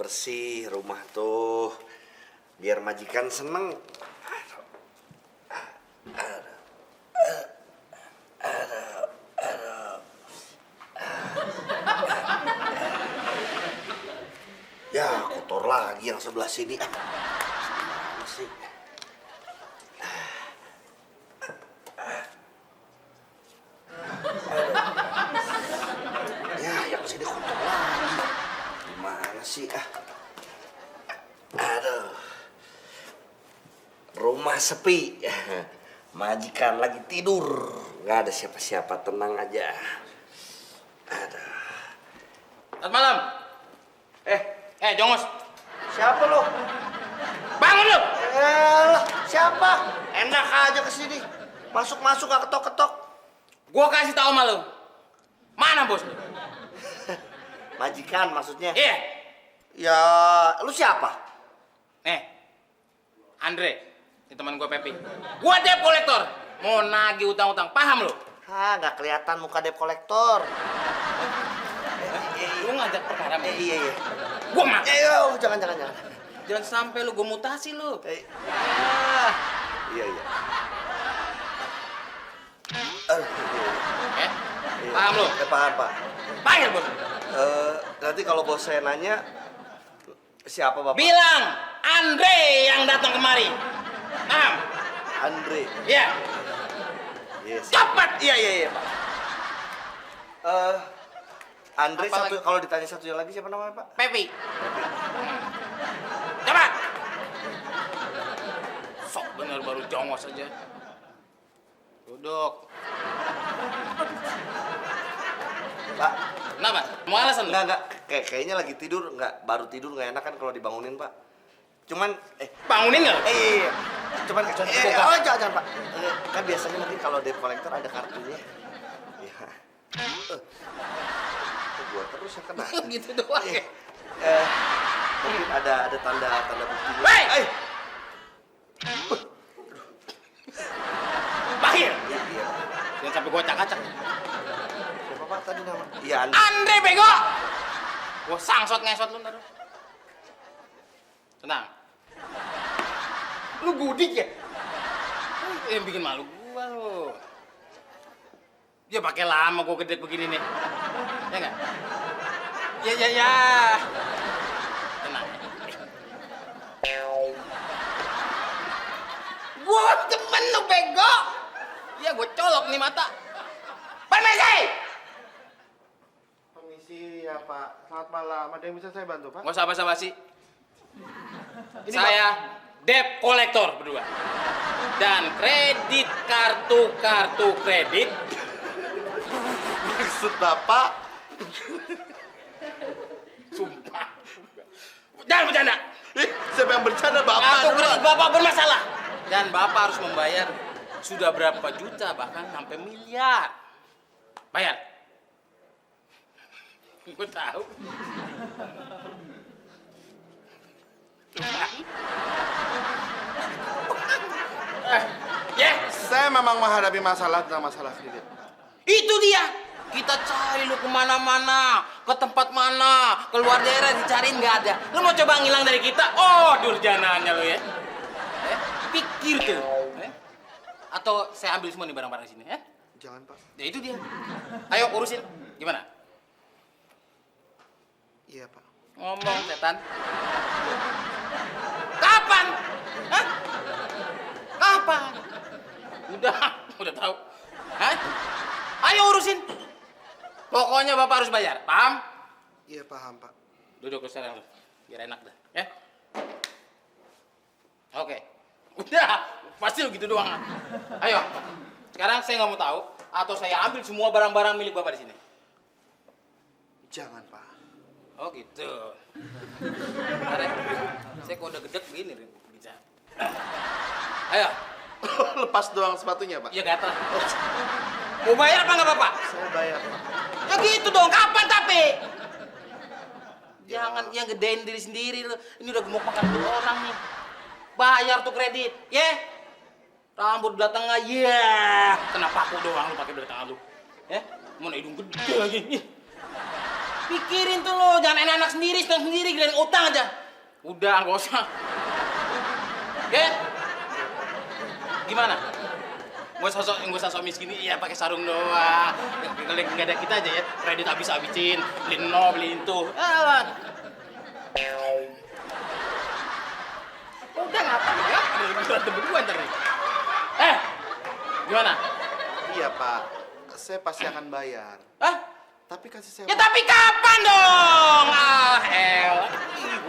bersih rumah tuh. Biar majikan seneng. Ya, kotor lagi yang sebelah sini. Gimana sih? Ya, yang sini kotor lagi. Gimana sih? Aduh. Rumah sepi. Majikan lagi tidur. Nggak ada siapa-siapa, tenang aja. Aduh. Selamat malam. Jongos. Siapa lo? Bangun lu. Siapa? Enak aja kesini. Masuk-masuk gak ketok-ketok. Gua kasih tahu sama lu. Mana bos lu? Majikan maksudnya? Iya. Ya, lu siapa? Andre. Ini teman gua Pepi. Gua debt collector. Mau nagih utang-utang. Paham lu? Nggak kelihatan muka debt collector. Lu ngajak perkara sama gua? Iya. Gua mah. Jangan. Jangan sampai lu gua mutasi lu. Iya. Paham lu? Paham, Pak. Panggil bos. Nanti kalau bos saya nanya, siapa Bapak? Bilang Andre yang datang kemari. Paham? Andre. Iya. Yes. Cepat. Iya, Pak. Andre Apa satu, lagi? kalau ditanya satunya lagi siapa namanya, Pak? Pepi. Cepat. Sok bener baru jongos aja. Duduk. Pak. Kenapa? Mau alasan lu? Enggak. Kayaknya lagi tidur, baru tidur nggak enak kan kalau dibangunin, Pak. Cuman Bangunin nggak? iya. Cuman Buka. jangan, Pak. Kan biasanya mungkin kalau debt collector ada kartunya. Iya. Gua terus yang kena. Gitu doang ya? Mungkin ada tanda buktinya. Hei! Bahir! Iya. Jangan sampai gua acak-acak. Siapa Pak tadi nama? Iya, Andre bego! Gua sangsot ngesot lu ntar. Tenang. Lu gudik ya? Yang bikin malu gua lu. Ya pakai lama gua gede begini nih. Ya enggak? Ya. Tenang. Gua temen lu bego. Ya gua colok nih mata. Permisi! Permisi ya Pak, selamat malam. Ada yang bisa saya bantu Pak? Nggak usah basa-basi. Saya debt collector berdua. Dan kredit kartu kredit. maksud Bapak. Sumpah. Jangan bercanda. Siapa yang bercanda Bapak? Kartu kredit Bapak bermasalah. Dan Bapak harus membayar sudah berapa juta bahkan sampai miliar. Bayar. Gue tahu. Ya, Saya memang menghadapi masalah tentang masalah kredit. itu dia. Kita cari lu kemana-mana, ke tempat mana, keluar daerah dicariin nggak ada. Lu mau coba ngilang dari kita? Oh, durjananya lu ya. Pikir tuh. Atau saya ambil semua nih barang-barang di sini, ya? Jangan Pak. Ya itu dia. Ayo urusin. Gimana? Iya Pak. Ngomong setan. Kapan? Hah? Kapan? Udah tahu. Hah? Ayo urusin. Pokoknya Bapak harus bayar. Paham? Iya paham Pak. Duduk lu sekarang lu. Biar enak dah, ya. Oke. Udah, pasti lu gitu doang. Ayo. Sekarang saya nggak mau tahu atau saya ambil semua barang-barang milik Bapak di sini. Jangan Pak. Oh gitu. Bentar ya. Saya kok udah gedek begini bisa. Ayo. Lepas doang sepatunya Pak. Ya gatal. Mau bayar apa nggak Bapak? Saya bayar Pak. Ya gitu dong. Kapan tapi? Jangan yang gedein diri sendiri lu. Ini udah gemuk makan dulu orang nih. Bayar tuh kredit, ya? Rambut belah tengah, ya. Kenapa aku doang lu pakai belah tengah lu? Ya? Mana hidung gede lagi. Ih. Pikirin tuh lo, jangan enak-enak sendiri, senang sendiri, giliran utang aja. Udah, nggak usah. Oke? Gimana? Gue sosok miskin, iya pakai sarung doang. Kalau nggak ada kita aja ya, kredit habis-habisin, beliin beliin tuh. Udah ngapain ya? Ada berdua ntar nih. Gimana? Iya, Pak. Saya pasti akan bayar. Hah? Tapi kasih saya Ya tapi kapan dong?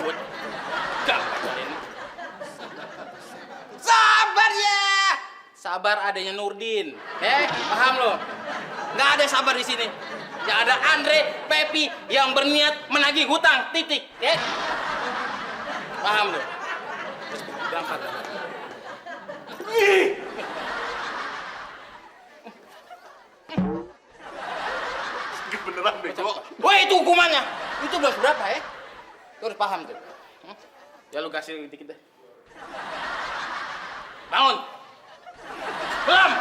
Gue gak pacarin. Sabar ya. Sabar adanya Nurdin. Paham lo? Nggak ada sabar di sini. Yang ada Andre, Pepi yang berniat menagih hutang. Titik. Paham lo? Terus berangkat. beneran deh, Cok. Woi, itu hukumannya. Itu udah berapa ya? Lu harus paham tuh. Ya lu kasih dikit deh. Bangun. Belum.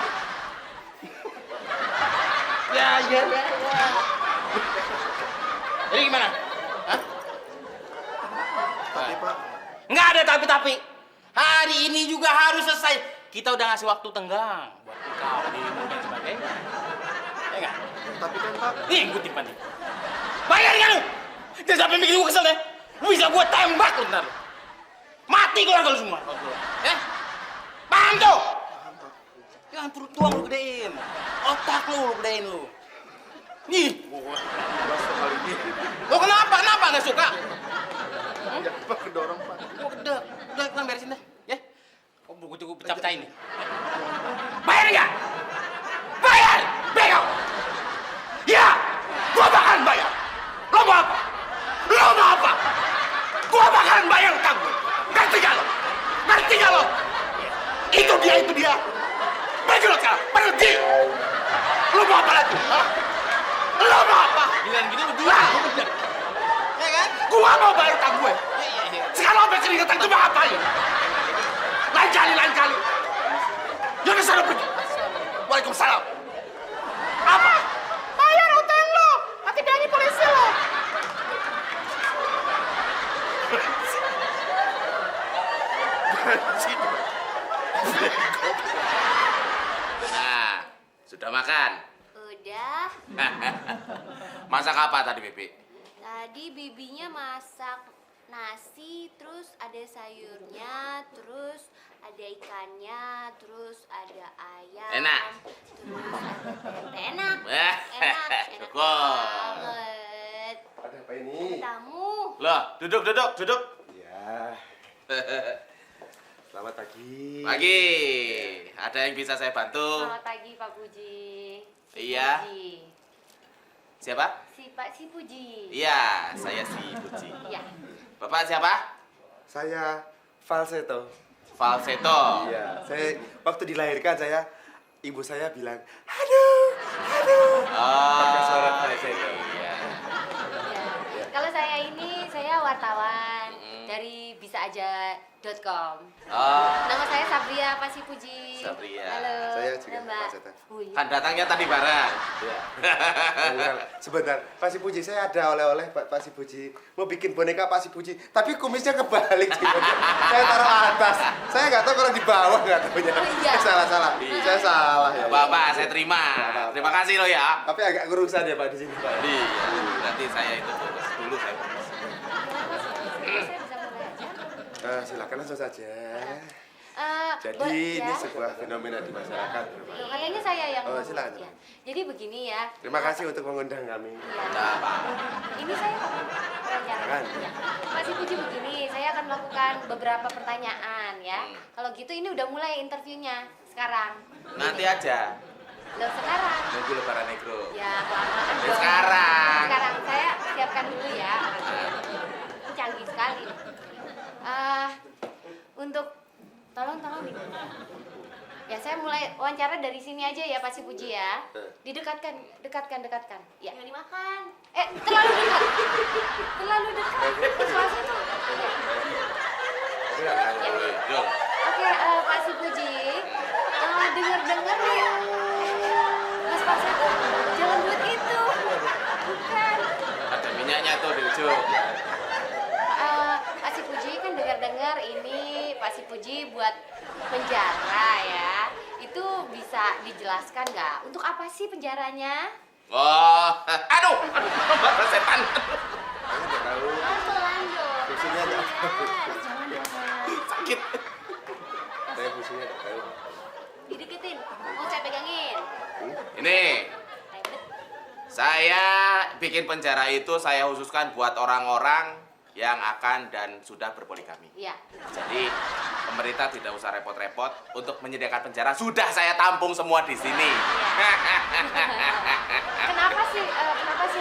Ya. Jadi gimana? Hah? Tapi, Pak. Nggak ada tapi. Hari ini juga harus selesai. Kita udah ngasih waktu tenggang buat kau dirimu dan sebagainya. Ya nggak? Tapi kan, Pak. Nih, gue timpan nih. Bayar nggak lu? Jangan sampai bikin gue kesel deh. Lu bisa gue tembak lu ntar. Mati keluarga lu semua. Paham tuh? Jangan perut doang lu gedein. Otak lu gedein lu. Nih. Kali ini. Lo kenapa? Kenapa nggak suka? Ya, Pak, kedorong, Pak. Gue gede. Udah, kita beresin deh. Ya. Oh, gue cukup pecah-pecahin nih. Bayar nggak? Bayar! Bego! Ya! Gua bakalan bayar! Lo mau apa? Lo mau apa? Gua bakalan bayar utang gue! Ngerti gak lo? Ngerti gak lo? Itu dia! Pergi lo sekarang! Pergi! Lo mau apa lagi? Hah? Lo mau apa? Giliran gini lo dia! Ya kan? Gua mau bayar utang gue! Iya. Sekarang sampai keringetan cuma ngapain? Lain kali! Jangan sana pergi! Waalaikumsalam! Apa? Bayar utang lo! Nanti bilangin polisi lo! Nah, sudah makan? Udah. Masak apa tadi, Bibi? Tadi bibinya masak nasi, terus ada sayurnya, terus ada ikannya, terus ada ayam. Enak? Terus ada tempe. Enak. Enak Syukur. banget. Ada apa ini? Tamu. Loh, duduk. Ya. Selamat pagi. Pagi. Ada yang bisa saya bantu? Selamat pagi, Pak Puji. Iya. Puji. Siapa? Si Puji. Iya, saya si Puji. Iya. Bapak siapa? Saya falsetto. Falsetto. Iya. Saya waktu dilahirkan ibu saya bilang, aduh. Pakai suara falsetto. Iya. Ya. Kalau saya wartawan dari bisaaja.com. Nama saya Sabria Pasi Puji. Sabria. Halo. Saya juga Mbak. falsetto. Oh, iya. Kan datangnya tadi bareng. Iya. Sebentar, Pak Si Puji, saya ada oleh-oleh Pak Si Puji. Mau bikin boneka Pak Si Puji, tapi kumisnya kebalik. Saya taruh atas. Saya nggak tahu kalau di bawah nggak tahunya. Oh, iya. Salah. Saya salah ya. Bapak, saya terima. Bapak. Terima kasih lo ya. Tapi agak kerusan ya Pak di sini Pak. Iya, berarti saya itu fokus dulu saya fokus. Saya bisa mulai aja. Silakan langsung saja. Jadi Boleh, ini ya? sebuah fenomena di masyarakat. Loh, kayaknya saya yang Oh, ngomong. silakan. Ya. Jadi begini ya. Terima kasih untuk mengundang kami. Iya. Nah, Pak. Ini saya wawancara. Silakan. Ya. Pak Si Puji begini, saya akan melakukan beberapa pertanyaan ya. Kalau gitu ini udah mulai interviewnya sekarang. Nanti aja. Loh, sekarang. Nunggu lebaran negro. Ya, kelamaan Ya, dong. sekarang. Sekarang saya siapkan dulu ya. Ini canggih sekali. Untuk tolong nih. Ya, saya mulai wawancara dari sini aja ya, Pak Si Puji ya. Didekatkan. Ya. Jangan dimakan. Terlalu dekat. Terlalu dekat. Suasana tuh. Ya. Dong. Oke, Pak Si Puji. Dengar nih. Mas Falsetto, jangan buat itu. Bukan. Ada minyak Pak Sipuji buat penjara ya. Itu bisa dijelaskan nggak? Untuk apa sih penjaranya? Oh, aduh, Bapak setan. Saya nggak tahu. Pelan dong. Fungsinya nggak tahu. Jangan dong. Sakit. Saya fungsinya nggak tahu. Dideketin. Mau saya pegangin. Ini, Ayo. saya bikin penjara itu saya khususkan buat orang-orang yang akan dan sudah berpoligami. Iya. Jadi pemerintah tidak usah repot-repot untuk menyediakan penjara. Sudah saya tampung semua di sini. Kenapa sih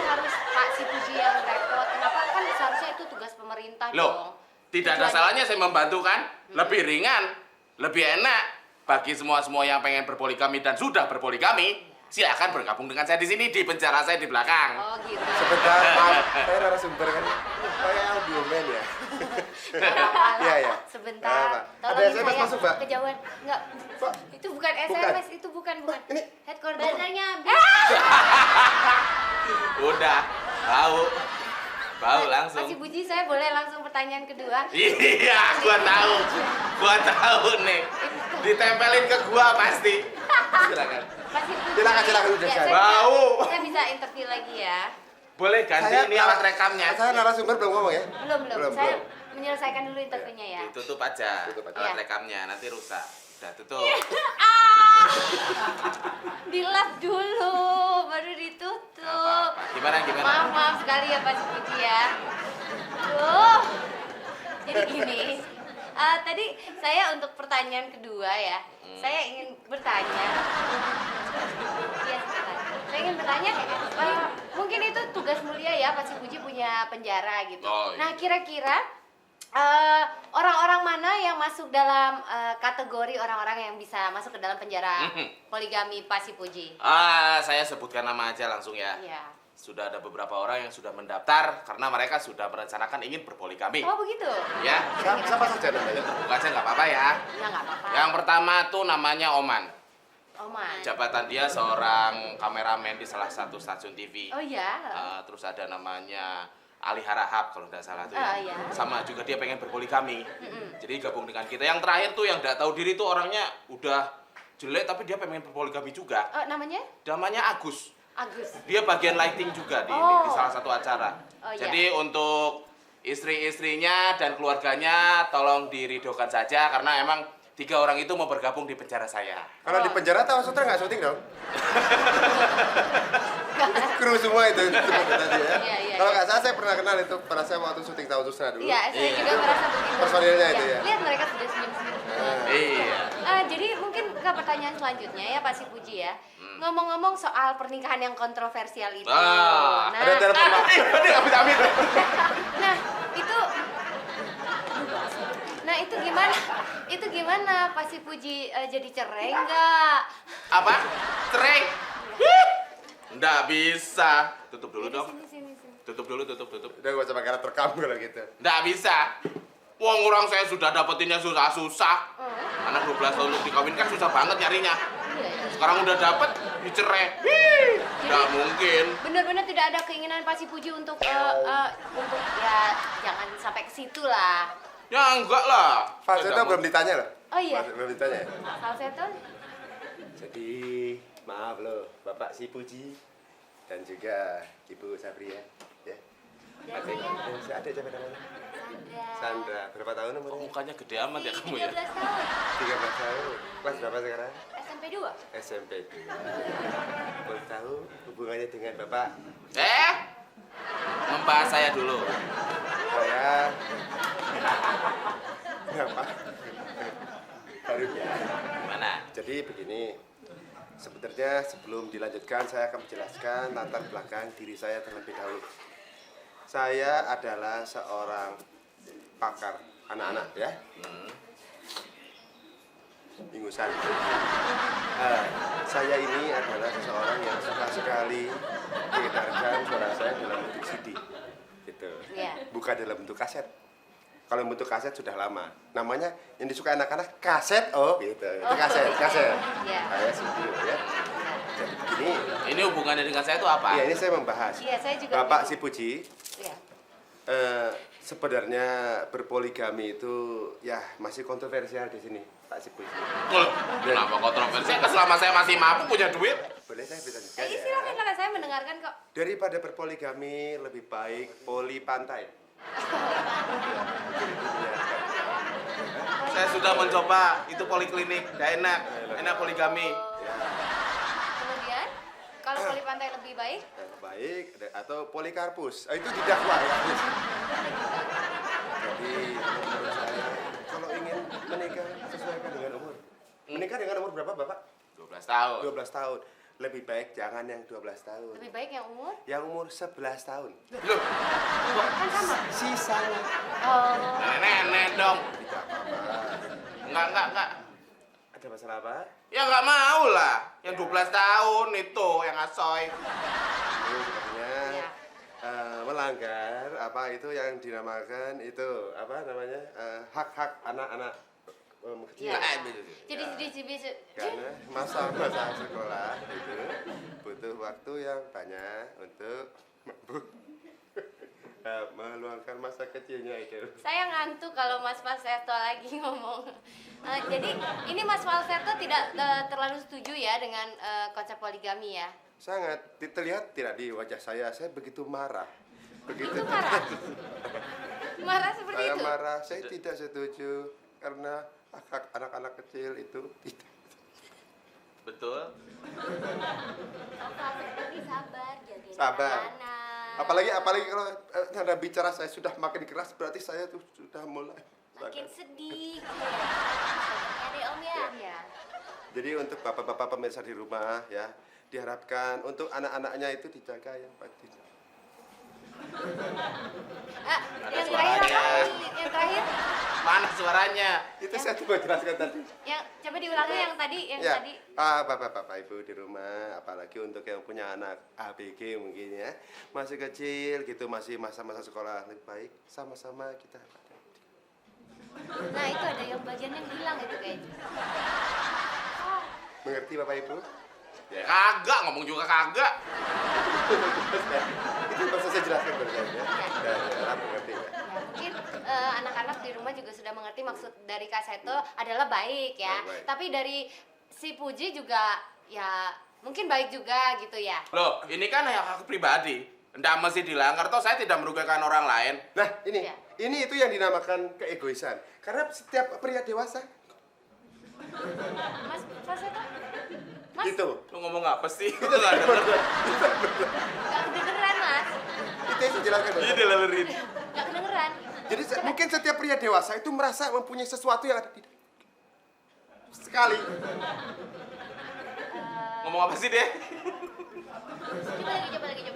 harus Pak Sipuji yang repot? Kenapa kan seharusnya itu tugas pemerintah dong? Loh, tidak ada Tujuannya- salahnya saya membantu kan? Lebih ringan, lebih enak bagi semua yang pengen berpoligami dan sudah berpoligami. Silakan bergabung dengan saya di sini di penjara saya di belakang. Oh gitu. Sebentar, maaf. Saya narasumber kan. Saya audioman ya. Iya, iya. Sebentar. Pak. Ada Tolongin SMS saya masuk, Pak? kejauhan. Enggak. Pak. Itu bukan Bukan. SMS, itu bukan. ini. Headquarter. Baterainya habis. Udah, bau langsung. Pak Sipuji, saya boleh langsung pertanyaan kedua? Iya, gua tahu nih. Ditempelin ke gua pasti. Silakan. Pak Sipuji. Silakan, udah, Ya, silakan. Bau. Saya bisa interview lagi ya. Boleh ganti ini alat rekamnya. Saya narasumber belum ngomong ya? Belum. Saya menyelesaikan dulu interviewnya ya. Ditutup aja Tutup aja. alat Iya. rekamnya, nanti rusak. Udah tutup. Dilap dulu, baru ditutup. Apa-apa. Gimana? Maaf sekali ya Pak Sipuji ya. Aduh. Jadi gini, tadi saya untuk pertanyaan kedua ya, saya ingin bertanya. Iya, sebentar. Saya ingin bertanya, mungkin itu tugas mulia ya Pak Sipuji punya penjara gitu. Oh, iya. Nah, kira-kira orang-orang mana yang masuk dalam kategori orang-orang yang bisa masuk ke dalam penjara poligami Pak Sipuji? Saya sebutkan nama aja langsung ya. Iya. Sudah ada beberapa orang yang sudah mendaftar karena mereka sudah merencanakan ingin berpoligami. Oh begitu? Ya, Siapa saja namanya? terbuka aja nggak apa-apa ya. Ya nggak apa-apa. Yang pertama tuh namanya Oman. Oman. Jabatan dia seorang kameramen di salah satu stasiun TV. Oh iya. Terus ada namanya Ali Harahap kalau nggak salah tuh Iya. Sama juga dia pengen berpoligami. Jadi gabung dengan kita. Yang terakhir tuh yang nggak tahu diri tuh orangnya udah jelek tapi dia pengen berpoligami juga. Namanya? Namanya Agus. Agus. Dia bagian lighting juga di salah satu acara. Oh, iya. Jadi untuk istri-istrinya dan keluarganya tolong diridokan saja karena emang 3 orang itu mau bergabung di penjara saya. Kalau di penjara tahu sutra nggak syuting dong? Kru semua itu tadi ya. Iya. Kalau nggak salah saya pernah kenal itu pada saya waktu syuting tahu sutra dulu. Iya, saya juga merasa begitu. Personilnya itu ya? Lihat mereka sudah senyum-senyum. Iya. Jadi mungkin ke pertanyaan selanjutnya ya Pak Sipuji ya. Ngomong-ngomong soal pernikahan yang kontroversial itu. Ada telepon Pak. Amit-amit. Nah, itu gimana? Itu gimana Pak Sipuji jadi cerai enggak? Apa? Cerai? Nggak bisa. Tutup dulu dong. Sini. Tutup dulu. Udah gak usah pakai alat rekam kalau gitu. Nggak bisa. Wong orang saya sudah dapetinnya susah-susah. Anak 12 tahun untuk dikawinkan susah banget nyarinya. Iya ya. Sekarang udah dapet, dicerai. Nggak mungkin. Benar-benar tidak ada keinginan Pak Sipuji untuk ya jangan sampai ke situ lah. Ya enggak lah. Falsetto belum ditanya loh. Oh iya. Belum ditanya ya? Falsetto? Jadi maaf loh Bapak Sipuji dan juga Ibu Sabria ya. Dan saya Ada siapa namanya? Sandra. Sandra. Berapa tahun Kok umurnya? mukanya gede amat ya kamu ya? 13 tahun. 13 tahun. Kelas berapa sekarang? SMP 2. SMP 2. Boleh tahu hubungannya dengan Bapak? Membahas saya dulu. Saya Kenapa? Baru ya. Gimana? Jadi begini, sebenarnya sebelum dilanjutkan saya akan menjelaskan latar belakang diri saya terlebih dahulu. Saya adalah seorang pakar anak-anak ya. Ingusan. Saya ini adalah seseorang yang suka sekali mengedarkan suara saya dalam bentuk CD. Gitu. Iya. Bukan dalam bentuk kaset. Kalau bentuk kaset sudah lama. Namanya yang disukai anak-anak kaset, gitu. Itu kaset. Iya. Kayak CD ya. Jadi begini, Ini hubungannya dengan saya itu apa? ya ini saya membahas. Iya, saya juga Bapak begitu. Sipuji, Iya. Sebenarnya berpoligami itu ya masih kontroversial di sini, Pak Si Puji. Loh, kenapa kontroversi? Selama saya masih mampu punya duit. Boleh saya bilang Silakan, saya mendengarkan kok. Daripada berpoligami lebih baik poli pantai. Saya sudah mencoba itu poliklinik, gak enak, enak poligami. Kemudian, kalau poli pantai lebih baik, Baik atau polikarpus. Itu didakwa ya. Jadi menurut saya kalau ingin menikah sesuaikan dengan umur. Menikah dengan umur berapa, Bapak? 12 tahun. 12 tahun. Lebih baik jangan yang 12 tahun. lebih baik yang umur? Yang umur 11 tahun. Loh, Kan sama. Sisanya Oh, nenek dong. tidak apa-apa. Enggak. Ada masalah apa? Ya nggak mau lah. Yang 12 tahun itu yang asoy. Itu sebenarnya Iya. melanggar apa itu yang dinamakan itu apa namanya hak-hak anak-anak kecil. Iya. Nah, jadi bisa. Karena masa-masa sekolah itu butuh waktu yang banyak untuk meluangkan masa kecilnya itu. Saya ngantuk kalau Mas Falsetto lagi ngomong. Jadi ini Mas Falsetto tidak terlalu setuju ya dengan konsep poligami ya? Sangat terlihat tidak di wajah saya begitu marah. Begitu Itu marah? Marah seperti saya itu? marah, saya tidak setuju karena hak anak-anak kecil itu tidak. Betul. Mas Falsetto ini sabar, jagain Sabar. anak. Apalagi kalau Anda bicara saya sudah makin keras berarti saya tuh sudah mulai Makin sedih gitu ya. Deh Om ya? Iya. Jadi untuk bapak-bapak pemirsa di rumah ya, diharapkan untuk anak-anaknya itu dijaga yang pasti. Yang terakhir apa? Yang terakhir? Mana suaranya? Itu saya coba jelaskan tadi. Yang coba diulangi yang tadi, Ya, tadi. bapak-bapak ibu di rumah, apalagi untuk yang punya anak ABG mungkin ya, masih kecil gitu, masih masa-masa sekolah lebih baik, sama-sama kita. Nah itu ada yang bagian yang hilang itu kayaknya. Mengerti bapak ibu? Ya kagak, ngomong juga kagak. Itu bisa saya jelaskan berkali ya. Iya. Ya, mengerti ya. Ya, mungkin anak-anak di rumah juga sudah mengerti maksud dari Kak Seto adalah baik ya. Baik. Tapi dari si Puji juga ya mungkin baik juga gitu ya. Loh, ini kan hak pribadi. Nggak mesti dilanggar, toh saya tidak merugikan orang lain. Nah, ini Iya. ini itu yang dinamakan keegoisan. Karena setiap pria dewasa Mas Seto? Mas, itu Lu ngomong apa sih? Itu nggak denger. gak kedengeran mas. itu yang saya jelaskan. Bapak. Iya, dilalerin. Gak kedengeran. Jadi mungkin setiap pria dewasa itu merasa mempunyai sesuatu yang ada di sekali. Ngomong apa sih dia? Coba lagi.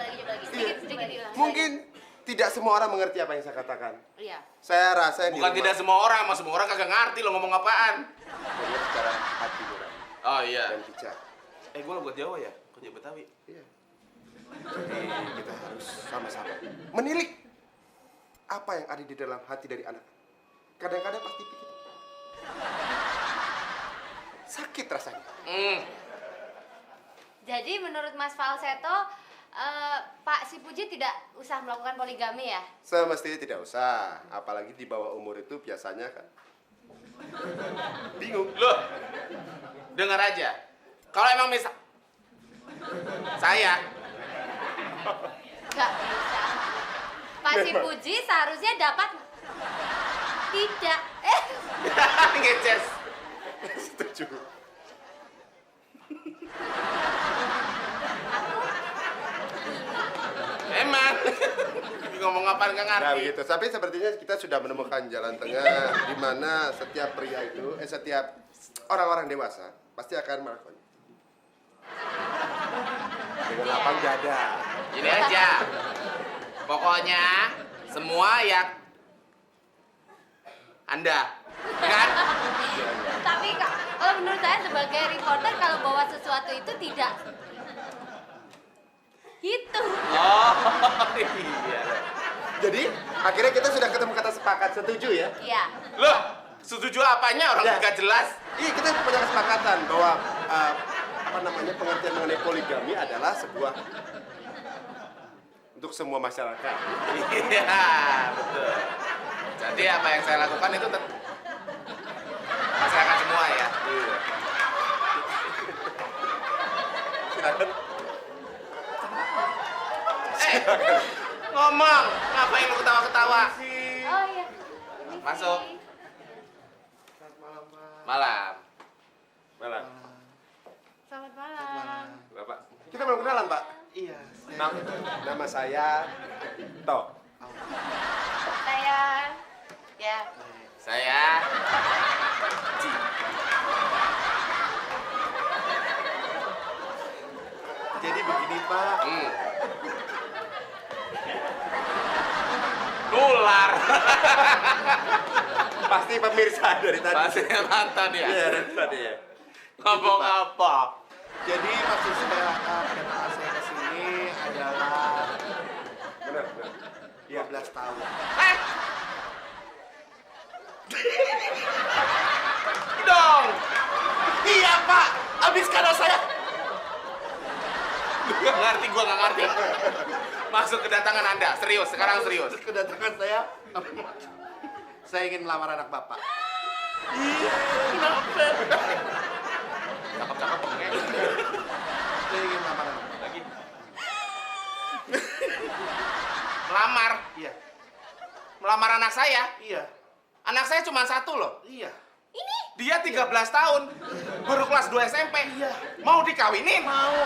Sedikit diulang. Mungkin tidak semua orang mengerti apa yang saya katakan. Iya. Saya rasa yang Bukan di tidak rumah, semua orang, mas semua orang kagak ngerti lo ngomong apaan. melihat secara hati nurani Oh iya. dan bijak. Gue buat Jawa ya? Kok Jawa Betawi? Iya. Jadi kita harus sama-sama menilik apa yang ada di dalam hati dari anak. Kadang-kadang pasti begitu. Sakit rasanya. Jadi menurut Mas Falsetto, Pak Si Puji tidak usah melakukan poligami ya? Semestinya tidak usah, apalagi di bawah umur itu biasanya kan bingung. Loh, dengar aja. Kalau emang misal saya Gak bisa. Pak Si Puji seharusnya dapat tidak. ngeces. Setuju. Emang ngomong apaan nggak Nah ngerti. begitu, tapi sepertinya kita sudah menemukan jalan tengah di mana setiap pria itu, setiap orang-orang dewasa pasti akan melakukannya dengan lapang dada. Gini aja. Pokoknya semua yang Anda kan? Tapi kalau menurut saya sebagai reporter kalau bawa sesuatu itu tidak gitu. Oh iya. Jadi akhirnya kita sudah ketemu kata sepakat, setuju ya? Iya. Loh, setuju apanya orang Ya. nggak jelas? Iya, kita punya kesepakatan bahwa apa namanya pengertian mengenai poligami adalah sebuah untuk semua masyarakat. Iya, betul. Jadi apa yang saya lakukan itu masyarakat semua ya. Iya. Silakan. Ngomong, ngapain lu ketawa-ketawa? Oh iya. Ini Masuk. sih. Malam. Malam. Selamat malam. Bapak. Kita belum kenalan, Pak. Iya. Nama saya Tok. Saya ya. Saya Jadi begini, Pak. nular. Pasti pemirsa dari tadi. Pasti mantan ya. Iya, dari tadi ya. Ngomong apa? Jadi maksud saya kedatangan saya ke sini adalah Benar, benar. 12 tahun. Eh. Dong. Iya Pak, habis karena saya Gua nggak ngerti. Masuk kedatangan Anda, serius, sekarang serius. kedatangan saya ingin melamar anak Bapak. Cakep-cakep pokoknya. Saya ingin melamar anak Bapak. Lagi. Melamar. Iya, Melamar anak saya. iya, Anak saya cuma satu loh. iya. Dia 13 tahun. Baru kelas 2 SMP. Iya. Mau dikawinin? Mau.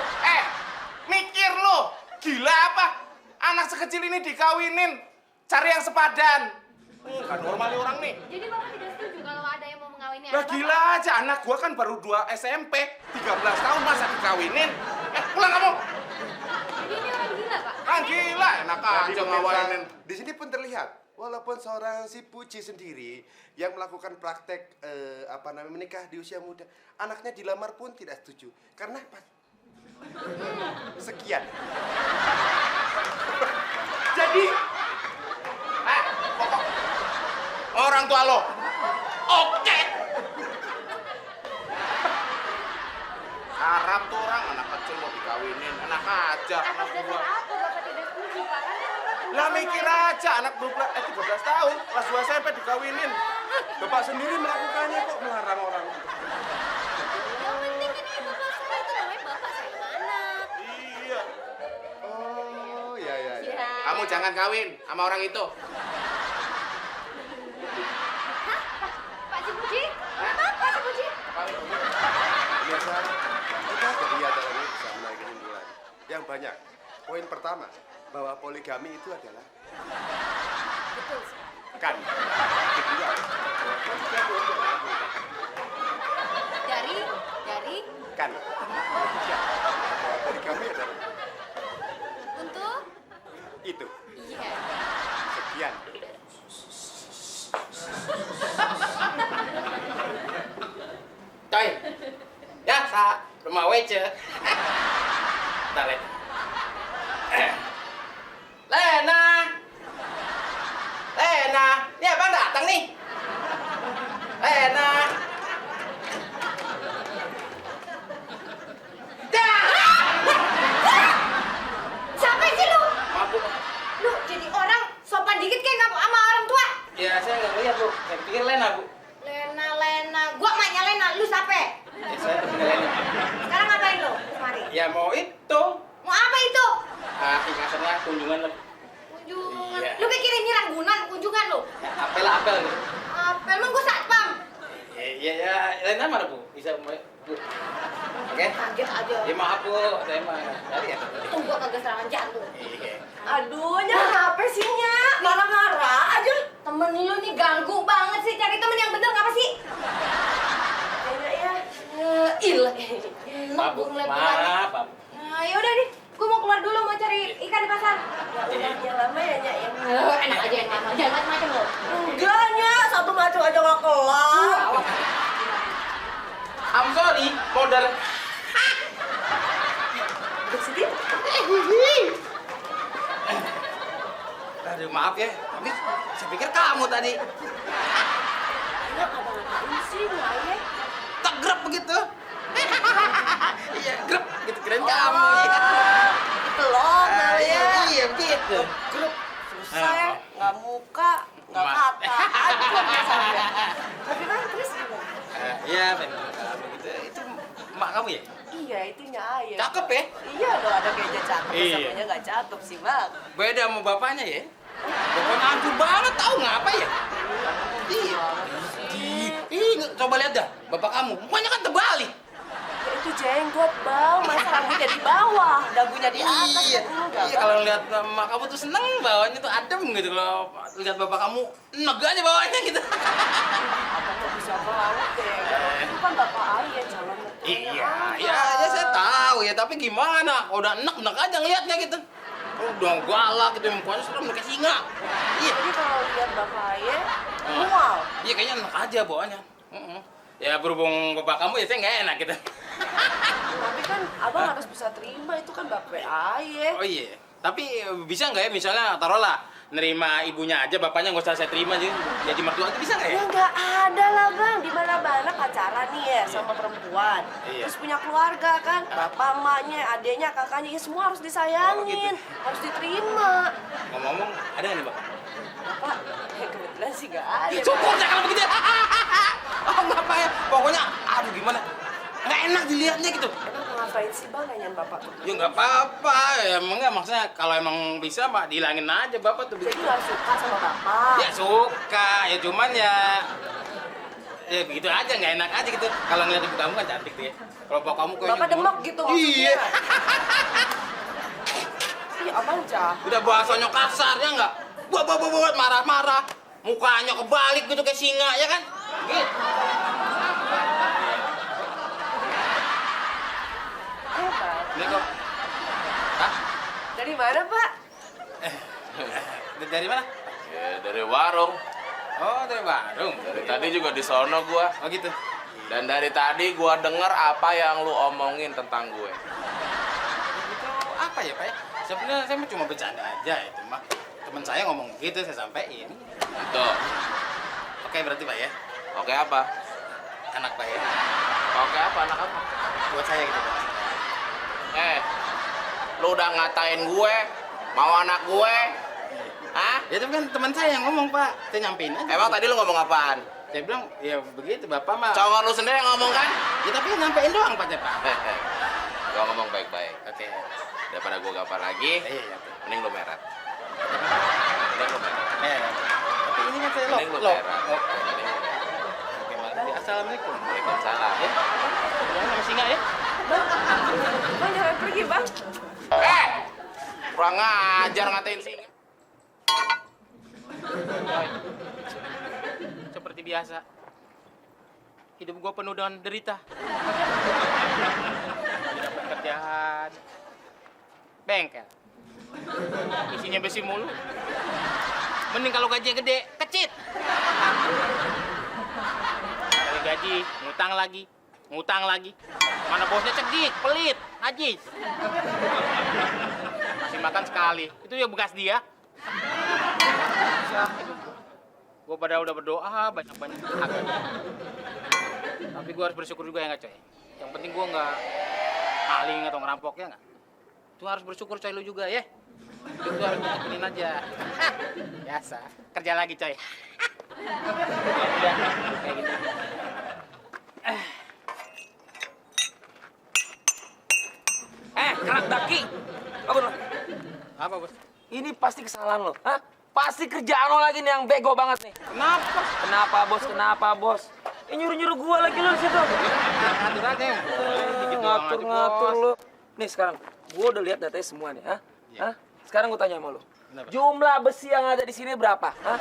Mikir lo. Gila apa? Anak sekecil ini dikawinin. Cari yang sepadan. Gak normal nih orang nih. Jadi Bapak tidak setuju kalau ada yang mau mengawini Lah anak gila aja, anak gua kan baru 2 SMP. 13 tahun masa dikawinin. Pulang kamu. Bapak? Jadi ini orang gila, Pak. Ah gila, enak Jadi aja pemirsa, ngawinin. di sini pun terlihat, walaupun seorang si Puji sendiri yang melakukan praktek menikah di usia muda, anaknya dilamar pun tidak setuju. Karena apa? Sekian. Jadi, pokok orang tua lo. Oke. Harap tuh orang anak kecil mau dikawinin, enak aja Atas anak dasar gua. apa Bapak tidak setuju, Pak? Kan ini Bapak Lah bukan mikir orang aja anak 13 tahun, kelas 2 SMP dikawinin. Bapak sendiri melakukannya kok melarang orang. yang penting ini masalah itu namanya Bapak sayang anak. Iya. Oh, ya, ya, ya. Ya. Kamu jangan kawin sama orang itu. Hah? Pak Cipuji? Kenapa Pak Cipuji? Kawin. Biasa kita dari acara ini bisa menaiki kesimpulan yang banyak. Poin pertama, bahwa poligami itu adalah Betul sekali. kan. Kedua, bahwa poligami itu adalah menikah. Dari Kan. Ketiga, bahwa poligami adalah untuk itu. iya. Sekian. Coy. Ya, sa rumah wece. Bentar, Le. Lena. Lena, ini abang datang nih. Lena. Siapa sih lu? Mabuk. Lu jadi orang sopan dikit kayak nggak sama orang tua. Ya, saya nggak ngeliat, Bu. Saya pikir Lena, Bu. Lena, gua emaknya Lena, lu siapa? Ya, saya temennya Lena. Sekarang ngapain lu? Mari. Ya, mau itu. Mau apa itu? Ah, ingatannya kunjungan lah. Kunjungan. Iya. Lu pikir ini ranggunan kunjungan lu? Ya, apel gitu. Apa? Emang gua satpam? Ya, Lena mana, Bu? Bisa, Bu? Oke? Kaget aja. Ya, maaf, Bu. Saya mah tadi ya. Gua kagak serangan jantung. Iya. Aduh, apa sih, Nya? Marah-marah aja. Temen lu nih ganggu banget sih. Cari temen yang bener ngapa sih? Ya. Ilah. Maaf, Bu. Maaf, maaf. Nah, yaudah deh. Gue mau keluar dulu, mau cari ikan di pasar. Yang lama ya, Nya, ya. Enak aja yang lama. Jangan macam-macam lo. Enggak, Nya. Satu macam aja nggak kelar. I'm sorry, modal. Bersedih. Aduh, maaf ya. Tapi saya pikir kamu tadi. Nya, ngapa-ngapain sih, Nya, ya? Tak grep begitu. Iya, grep gitu keren kamu. Iya. Pelong, Nya, ya. Iya, begitu. Grup susah, nggak muka, nggak kata, aduh misalnya. Tapi kan terus gimana? Iya, memang begitu. Itu emak kamu ya? Iya, itunya ayah. Cakep ya? Iya dong, ada kayaknya cakep, Iya. samanya nggak cakep sih, Bang. Beda sama bapaknya ya? Bapaknya hancur banget, tahu ngapa ya? Iya. Ih, coba lihat dah, bapak kamu. Mukanya kan terbalik. Ya, itu jenggot, Bang. Masa rambutnya di bawah, dagunya di atas. Iya, enggak, iya kalau lihat emak kamu tuh seneng bawahnya tuh adem gitu. Kalau lihat bapak kamu, enek aja bawahnya gitu. Abang nggak bisa banget deh. Itu kan bapak ayah, calon mertuanya Iya, Abang. ya saya tahu ya, tapi gimana? Kalau udah enek aja ngeliatnya gitu. Udah galak gitu, mukanya serem kayak singa. Iya. Jadi kalau lihat bapak ayah, mual. Iya kayaknya enak aja bawahnya. Ya berhubung bapak kamu ya saya nggak enak gitu. Tapi kan abang harus bisa terima, itu kan bapak ayah. Oh iya. Tapi bisa nggak ya misalnya taruhlah nerima ibunya aja, bapaknya nggak usah saya terima jadi mertua aja, bisa nggak ya? Ya nggak ada lah, Bang. Di mana-mana pacaran nih ya sama perempuan. Iya. Terus punya keluarga kan, bapak, emaknya, adiknya, kakaknya, ya semua harus disayangin, harus diterima. Ngomong-ngomong, ada nggak nih bapak? Bapak, ya kebetulan sih nggak ada. Syukur deh kalau begitu. Oh nggak apa ya, pokoknya aduh gimana, nggak enak dilihatnya gitu. Emang ngapain sih, Bang, nanyain bapak tuh? Ya nggak apa-apa, ya emang nggak maksudnya kalau emang bisa mah dihilangin aja bapak tuh. Jadi nggak suka sama bapak? Ya suka, ya cuman ya begitu aja, nggak enak aja gitu. Kalau ngeliat ibu kamu kan cantik tuh ya. Kalau bapak kamu kayaknya Bapak demek gitu maksudnya? Iya. Iya, abang jahat. Udah bahasanya kasar ya nggak? Buat marah-marah, mukanya kebalik gitu kayak singa ya kan? Gitu. Hebat. Ini kok. Hah? Dari mana, Pak? Dari mana? Ya, dari warung. Oh, dari Bandung. Dari tadi juga di sono gua. Oh gitu. Dan dari tadi gua denger apa yang lu omongin tentang gue. Itu apa ya Pak ya? Sebenarnya saya mah cuma bercanda aja itu mah. Teman saya ngomong gitu saya sampein. Itu. Oke berarti Pak ya. Oke apa? Anak Pak ya. Oke apa? Anak apa? Buat saya gitu Pak. Lu udah ngatain gue, mau anak gue? Hah? Ya tapi kan teman saya yang ngomong Pak. Saya nyampein aja. Emang tadi lu ngomong apaan? Saya bilang ya begitu Bapak mah. Congor lu sendiri yang ngomong kan? Ya tapi nyampein doang Pak ya Pak. Gua ngomong baik-baik. Oke. Daripada gua gampar lagi, Iya. mending lu meret. Mending lu meret. Tapi ini kan saya Mending lu lock. meret. Oke. Mending lu meret. Oke, makasih. Assalamualaikum. Waalaikumsalam. Ya. Jangan sama singa ya. Bang, jangan pergi, Bang. Kurang ngajar ngatain singa. Seperti biasa. Hidup gua penuh dengan derita. Tidak dapat kerjaan. Bengkel. Isinya besi mulu. Mending kalau gajinya gede, kecit. Kali gaji, ngutang lagi. Mana bosnya cedik, pelit, najis. Masih makan sekali. Itu ya bekas dia. Gue pada udah berdoa banyak-banyak. Tapi gue harus bersyukur juga ya nggak coy. Yang penting gue nggak maling atau ngerampok ya nggak. Itu harus bersyukur coy lu juga ya. Itu harus ditekinin aja. Biasa. Kerja lagi coy. Udah kayak gitu. Kerak daki. Apa lo? Apa bos? Ini pasti kesalahan lo. Hah? Pasti kerjaan lo lagi nih yang bego banget nih. Kenapa? Kenapa bos? Nyuruh-nyuruh gua lagi lo di situ. Ngatur aja. Ngatur lo. Nih sekarang, gua udah lihat datanya semua nih, hah? Iya. Hah? Sekarang gua tanya sama lo. Kenapa? Jumlah besi yang ada di sini berapa? Hah?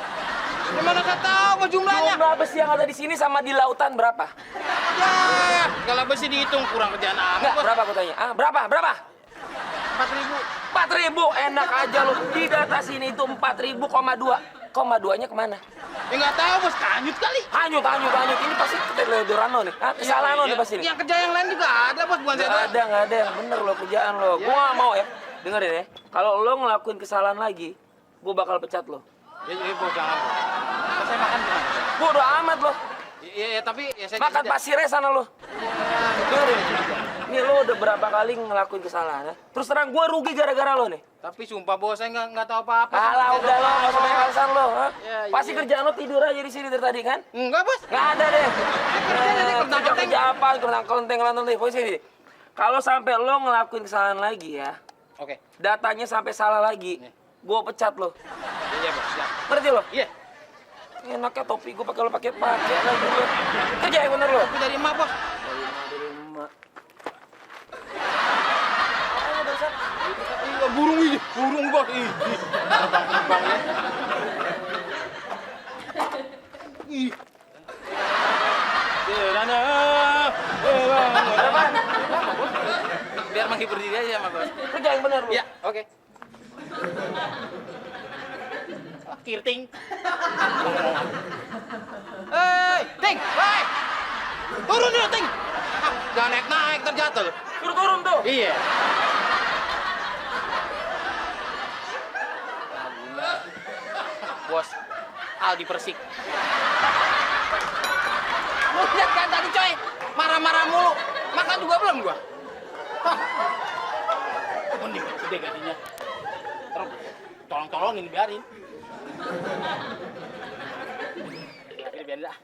Gimana saya tahu apa jumlahnya? Jumlah besi yang ada di sini sama di lautan berapa? Ya, kalau besi dihitung kurang kerjaan amat. Enggak, Bos. berapa gua tanya? Ah, berapa? 4.000 enak aja lo. Di data sini itu 4.000,2. 2-nya kemana? Ya nggak tahu bos, kanyut kali. Hanyut. Ini pasti keteledoran lo nih. Hah? Kesalahan lo nih pasti nih. Yang kerja yang lain juga ada bos, bukan saya doang. Nggak ada. Yang bener lo kerjaan lo. Ya. Gua nggak mau ya. Dengerin ya. Kalau lo ngelakuin kesalahan lagi, gua bakal pecat lo. Ya bos jangan bos. Pas saya makan gimana? Bodoh amat lo. Ya tapi ya saya Makan tidak. pasirnya sana lo. Dengerin. Nih lo udah berapa kali ngelakuin kesalahan ya? Terus terang gue rugi gara-gara lo nih. Tapi sumpah bos, saya nggak tahu apa-apa. Alah udah lo, nggak usah banyak alasan lo. Ha? Ya, Pasti iya. kerjaan lo tidur aja di sini dari tadi kan? Enggak bos. Nggak ada deh. Kerja Kerja apa? Kelenteng deh. Pokoknya sini. Kalau sampai lo ngelakuin kesalahan lagi ya, Oke. datanya sampai salah lagi, gue pecat lo. Iya bos. Siap. Ngerti lo? Iya. Enaknya topi gue pakai lo pakai lagi lo. Kerja yang bener lo. Tapi dari emak bos. Dari emak. Iya burung ini, burung bos. Ih, terbang ya. Ih. Derana. Apaan? Biar menghibur diri aja sama bos. Kerja yang bener lo. Iya, oke. Kirting. Hei, Ting, hei. Turun dulu, Ting. Jangan naik-naik, terjatuh lu. Suruh turun tuh. Iya. Bos, Aldi Persik. Lu lihat kan tadi coy, marah-marah mulu. Makan juga belum gua. Hah. Mending gede gajinya. Terus tolong-tolongin biarin. Biarin dah.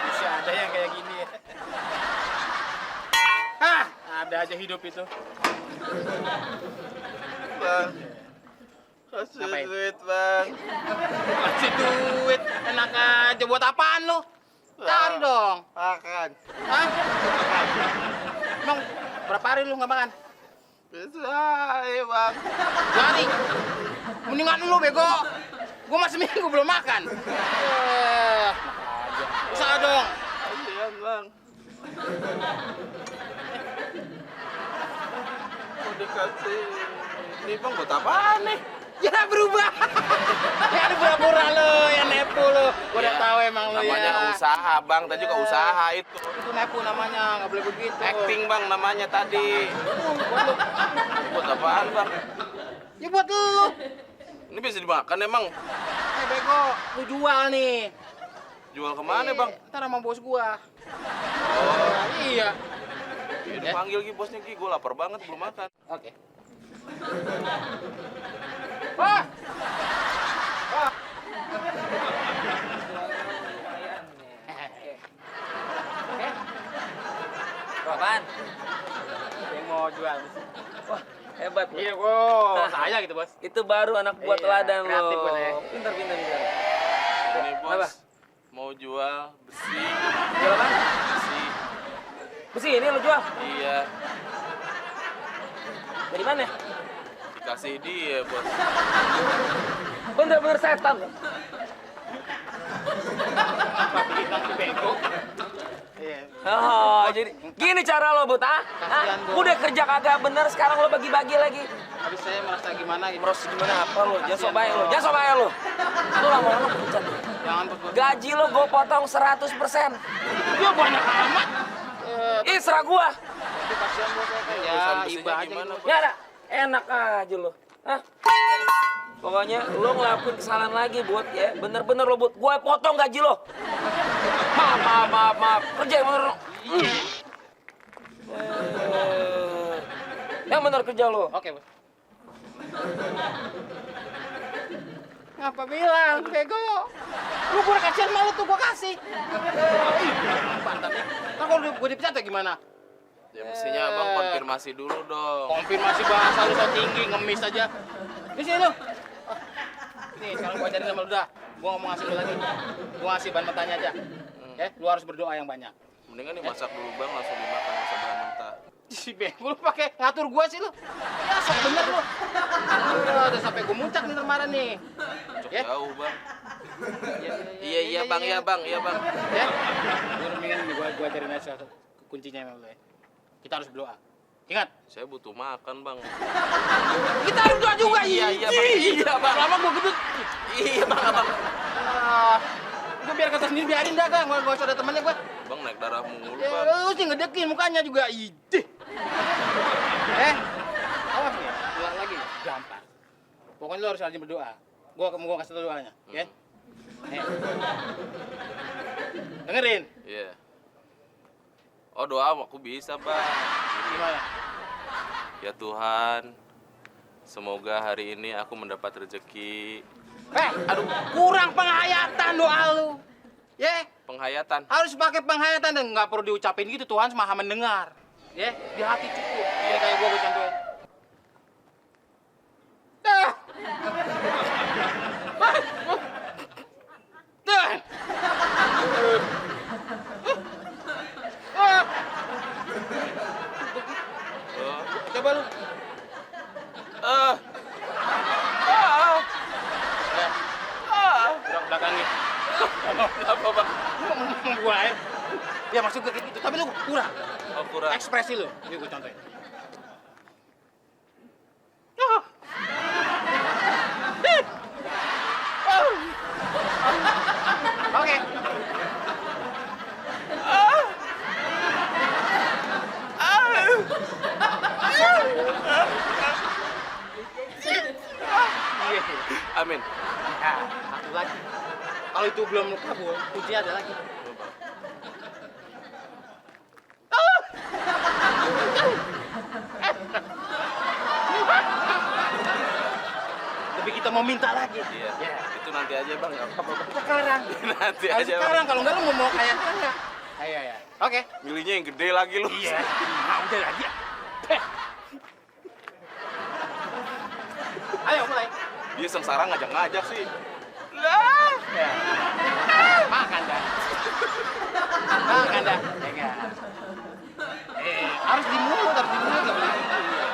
Bisa ada yang kayak gini ya. Hah, ada aja hidup itu. Bang, kasih Ngapain? duit bang. Kasih duit, enak aja. Buat apaan lu? Cari dong. Makan. Hah? Emang berapa hari lu nggak makan? Bisa bang. Lari. Mendingan lu bego. Gua masih seminggu belum makan. Usaha dong. Kasihan bang. Mau dikasih. Ini bang buat apaan nih? Ya berubah. Ya ada pura-pura lu, yang nepu lu. Gua udah Iya. tahu emang lu Namanya ya. usaha bang, tadi juga usaha itu. Itu nepu namanya, nggak boleh begitu. Acting bang namanya tadi. Buat lu. Buat apaan bang? Ya buat lu. Ini bisa dimakan emang? Bego, lu jual nih. Jual kemana bang? Ntar sama bos gua. Oh, Iya. ini panggil Gi bosnya Gi, gue lapar banget belum makan. Oke. Wah. Wah. Apaan? Yang mau jual. Wah, hebat lo. Iya, gua saya gitu, Bos. Itu baru anak buat Iya, teladan lo. kreatif gua nih. Pintar. Ini bos, Apa? mau jual besi. Jual apa? Besi, Besi ini lo jual? iya. Dari mana? Dikasih dia bos. Bener-bener setan lo. Apa bilang si bego? Iya. Oh, jadi gini cara lo, Bud, ah? Kasihan, Bos. Udah kerja kagak bener, sekarang lo bagi-bagi lagi. Habis saya merasa gimana gitu. Merasa gimana apa lo? Jangan sok Kasihan, baik lo. Bos. Jangan sok baik lo. Lo lama-lama pecat. Jangan tuh, Bos. Gaji lo gue potong 100%. Ya banyak amat. Ih, serah gua. Tapi kasihan Bos saya kan. Urusan Ya, besinya iba aja gimana, gitu. Ya ada, enak aja lo. Hah? Pokoknya lo ngelakuin kesalahan lagi, Bud, ya. Bener-bener lo, Bud. Gue potong gaji lo. Maaf. Kerja yang bener lo. Yang bener kerja lo. Oke, Bos. Ngapa bilang, bego? Lu gua kasihan malu tuh gua kasih. Pantatnya. Ntar kalau gua dipecat ya gimana? Ya mestinya abang konfirmasi dulu dong. Konfirmasi bahasa lu so tinggi, ngemis aja. Di sini lu. Nih, sekarang gua ajarin sama lu dah. Gua nggak mau ngasih lu lagi. Gua ngasih bahan mentahnya aja. Ya, lu harus berdoa yang banyak. Mendingan dimasak dulu bang, langsung dimakan masa bahan mentah. Si bego lu pakai ngatur gua sih lu. Ya, sok bener lu. Udah sampai gua muncak nih kemarin nih. Cok Ya. jauh bang. Iya bang. Ya. Lu mendingan nih gua ajarin aja satu kuncinya sama lu ya. Kita harus berdoa. Ingat, Saya butuh makan bang. kita harus berdoa juga. Iya bang. Iya bang. Lama gua gendut. Iya bang abang. Gue biar kata sendiri biarin dah, Kang. Gak usah ada temannya gue. Bang naik darah mulu Ya, bang. lu sih ngedekin mukanya juga. Idih. Awas nih. Ulang lagi. Gampang. Pokoknya lu harus rajin berdoa. Gua kasih tau doanya, oke? Dengerin. Iya. Oh, doa aku bisa, Bang. Gimana? Ya Tuhan, semoga hari ini aku mendapat rezeki. Aduh, kurang penghayatan doa lu. Ya, Penghayatan. harus pakai penghayatan dan nggak perlu diucapin gitu, Tuhan maha mendengar. Ya, di hati cukup. Ya kayak gua contohin. Dah. Dah. Coba lu. Gerak belakangnya. Apa, Bang? Gua ya. Ya maksud gue kayak gitu, tapi lu kurang. Oh, kurang. Ekspresi lu. Ini gue contohin. Oke. Amin. Nah, satu lagi. Kalau itu belum kabul, kunci ada lagi. Tapi kita mau minta lagi. Iya. Ya. Itu nanti aja, Bang. Nggak apa-apa. Sekarang. Nanti Harus aja, Bang. sekarang, kalau enggak lu mau kayak enggak. Ayo ya. Oke. Milihnya yang gede lagi lu. Iya. Nah, udah lagi ya. Ayo mulai. Dia sengsara ngajak-ngajak sih. Ya. Makan dah. Makan dah. Ya enggak. Harus di mulut, nggak boleh gitu.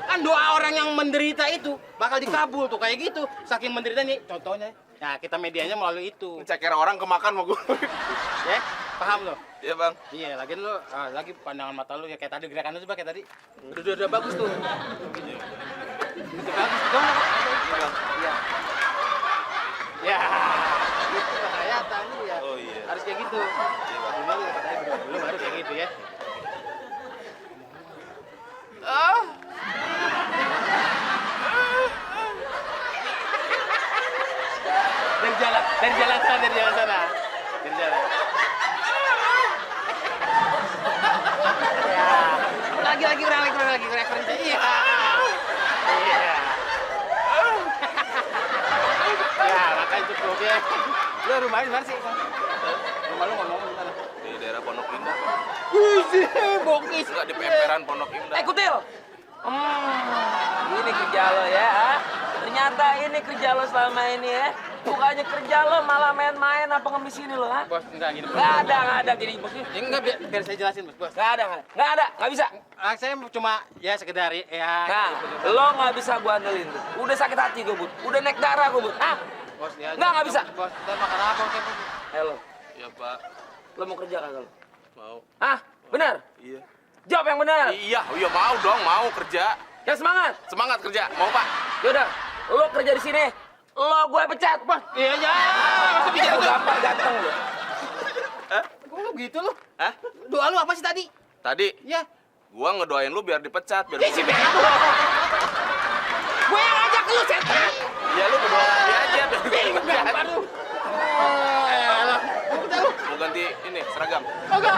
Kan doa orang yang menderita itu bakal dikabul tuh kayak gitu. Saking menderita nih, contohnya. Nah, kita medianya melalui itu. Ceker orang kemakan mau gue. Ya, paham lo? Iya, Bang. Iya, lagian lo lagi pandangan mata lo ya kayak tadi gerakan lo coba kayak tadi. Udah bagus tuh. Udah bagus tuh. Iya. Ya, itu penghayatan ya. Oh, iya. Harus kayak gitu. Iya, Bang. Dulu katanya dulu baru kayak gitu ya. Dari jalan sana. Dari jalan. Ya. Lagi kurang referensi. Iya. Ya, makanya cukup ya. Lu rumahnya di mana sih? Rumah lu ngomong di mana? Di daerah Pondok Indah. Wih, bokis. Enggak di pemperan Pondok Indah. Kutil. Ini kerja lo ya. Ternyata ini kerja lo selama ini ya. Bukannya kerja lo malah main-main apa ngemis ini lo, ha? Bos, enggak gini. Nggak ada gini bos. Ya enggak, biar saya jelasin, Bos. Nggak ada, nggak bisa. Saya cuma ya sekedar ya. Nah, lo nggak bisa gua andelin tuh. Udah sakit hati gue, Bud. Udah naik darah gue, Bud. Ah, Bos, ya. nggak bisa. Bos, kita makan apa, Bos? Halo, Iya, Pak. lo mau kerja kagak lo? Mau. Hah? Benar? Iya. Jawab yang benar. Iya mau dong, mau kerja. Ya semangat. Semangat kerja. Mau, Pak? Yaudah, lo kerja di sini. Lo gue pecat. Bos, iya ya. Masa bicara Lo tuh? gampang ganteng lo. Kok lu gitu lu? Hah? Doa lu apa sih tadi? Tadi Ya. gua ngedoain lu biar dipecat, biar Si bego. Gue yang ngajak lu, setan. ya lu berdoa dia aja biar gua dipecat. Gampar lu. Alah, udah lu. Mau ganti ini seragam. Enggak.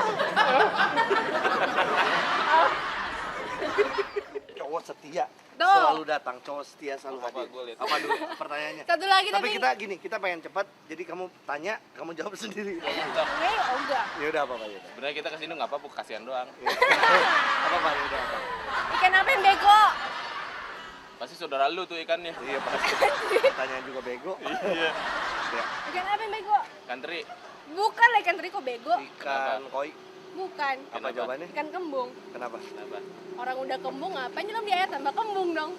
Cowok setia Tuh. selalu datang, cowok setia selalu Apa, hadir. gua lihat. Apa dulu pertanyaannya? Satu lagi Tapi tapi. kita gini, kita pengen cepat, jadi kamu tanya, kamu jawab sendiri. Enggak. Ya udah apa ya udah. Sebenarnya kita kesini nggak apa-apa, kasihan doang. Apa ya udah apa. Ikan apa yang bego? Pasti saudara lu tuh ikannya. Iya pasti. Pertanyaan juga bego. Iya. Ya. Ikan apa yang bego? Kan teri. Bukan lah ikan teri kok bego. Ikan koi. Bukan. Apa Kenapa? jawabannya? Ikan kembung. Kenapa? Kenapa? Orang udah kembung ngapain nyelam di air tambah kembung dong.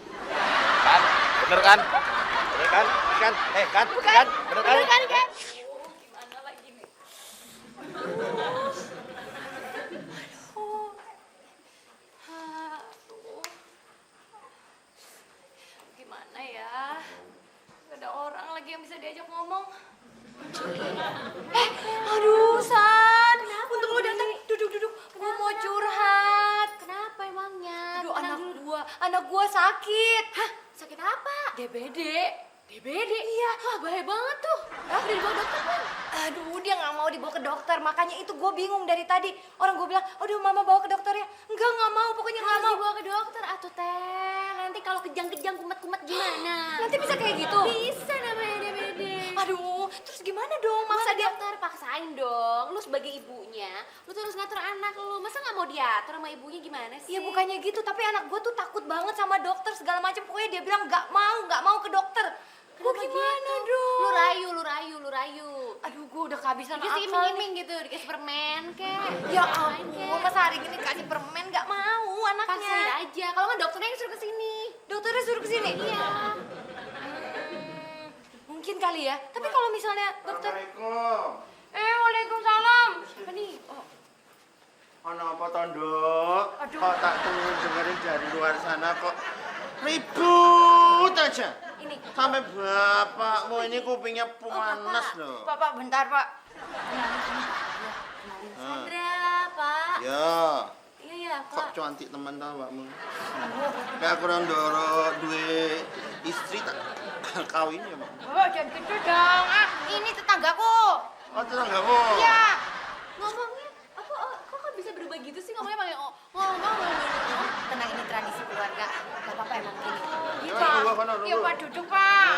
Kan? Bener kan? Bener kan? Kan? Kan? Bukan. Kan? Bener kan? Bener kan kan? Gimana lagi nih? Aduh. Gimana ya? Gak ada orang lagi yang bisa diajak ngomong. Aduh, San. Untung lo datang. Duduk. Gue mau curhat. anak gua sakit. Hah, sakit apa? DBD. DBD? Iya. Wah, bahaya banget tuh. Udah dibawa dokter kan? Aduh, dia nggak mau dibawa ke dokter. Makanya itu gue bingung dari tadi. Orang gue bilang, aduh mama bawa ke dokter ya. Nggak mau. Pokoknya nggak mau. Dibawa ke dokter, atuh teh. Nanti kalau kejang-kejang kumat-kumat gimana? Nanti bisa kayak gitu? Bisa namanya DBD. Aduh, terus gimana dong? Masa dia... dokter paksain dong. Lu sebagai ibunya, lu tuh harus ngatur anak lu. Masa nggak mau diatur sama ibunya gimana sih? Ya bukannya gitu, tapi anak gue tuh takut banget sama dokter segala macam. Pokoknya dia bilang nggak mau ke dokter. Gue gimana dong? Lu rayu. Aduh, gue udah kehabisan akal Dikasih nih. iming-iming gitu, dikasih permen kek. Ya ampun, masa hari ini kasih permen nggak mau anaknya? Paksain aja. Kalau nggak dokternya yang suruh kesini. Dokternya suruh kesini? Iya. Mungkin kali ya. Tapi kalau misalnya dokter... Assalamualaikum. Waalaikumsalam. Siapa nih? Oh, Ono apa Tondo? Kok tak tunggu dengerin dari luar sana kok ribut aja. ini. Sampai bapakmu ini kupingnya panas loh. Pak, bentar, Pak. Sandra, Pak. Ya. Iya, Kok Pak. cantik teman tau mbakmu. Kayak aku ndoro duwe istri tak kawin ya, Mbak. Bapak, jangan gitu dong. Ini tetanggaku. Oh, tetanggamu. Iya. Ngomongnya apa? Kok bisa berubah gitu sih ngomongnya pakai Tenang, ini tradisi keluarga. Gak apa-apa emang gini. Gimana, dulu, kono, dulu. Iya, Pak, duduk, Pak.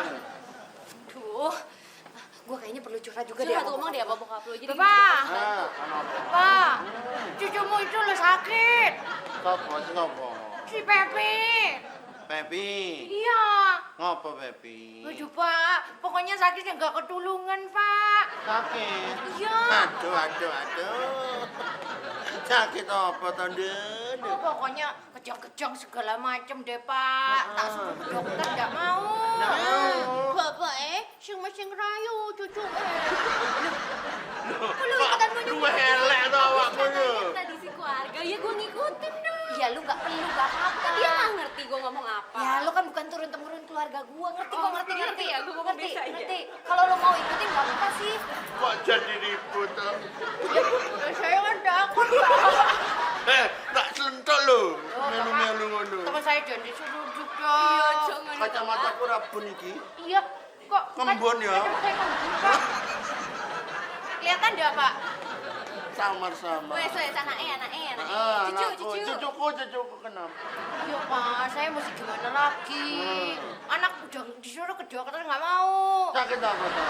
Duh, gue kayaknya perlu curhat juga deh. Curhat ngomong deh apa bokap lu. Jadi Bapak. Ah, ono apa? Pak, cucumu itu lo sakit. Sopo sing ngopo? Si Pepi. Pepi. Iya. Ngopo Pepi? Aduh, Pak, pokoknya sakitnya gak ketulungan, Pak. Sakit. Iya. Aduh. Sakit apa Tondo? Oh, pokoknya kejang-kejang segala macem deh, Pak. Tak suruh ke dokter, gak mau. Bapak sing rayu cucu Kok dua elek to awakmu yo. tradisi keluarga ya gue ngikutin dong. Ya, lu gak perlu, gak apa-apa. Dia nggak ngerti gue ngomong apa. Ya, lu kan bukan turun-temurun keluarga gua. Ngerti kok, ngerti. ya, gue ngomong Ngerti, biasa aja. ngerti. Kalau lu mau ikutin gak apa-apa sih. Kok jadi ribut toh? Saya kan takut, Tak selentok lho. Melu-melu ngono. Teman saya jangan disuruh juga. Iya, jangan. Kacamataku rabun iki. Iya, kok. Kembun ya? Saya kembun, Pak. Kelihatan enggak, Pak? Samar-samar. Wes anaknya. Ah, Cucu. cucuku kenapa? Iya, Pak. Saya mesti gimana lagi? Anak udah disuruh ke dokter nggak mau. Sakit apa toh?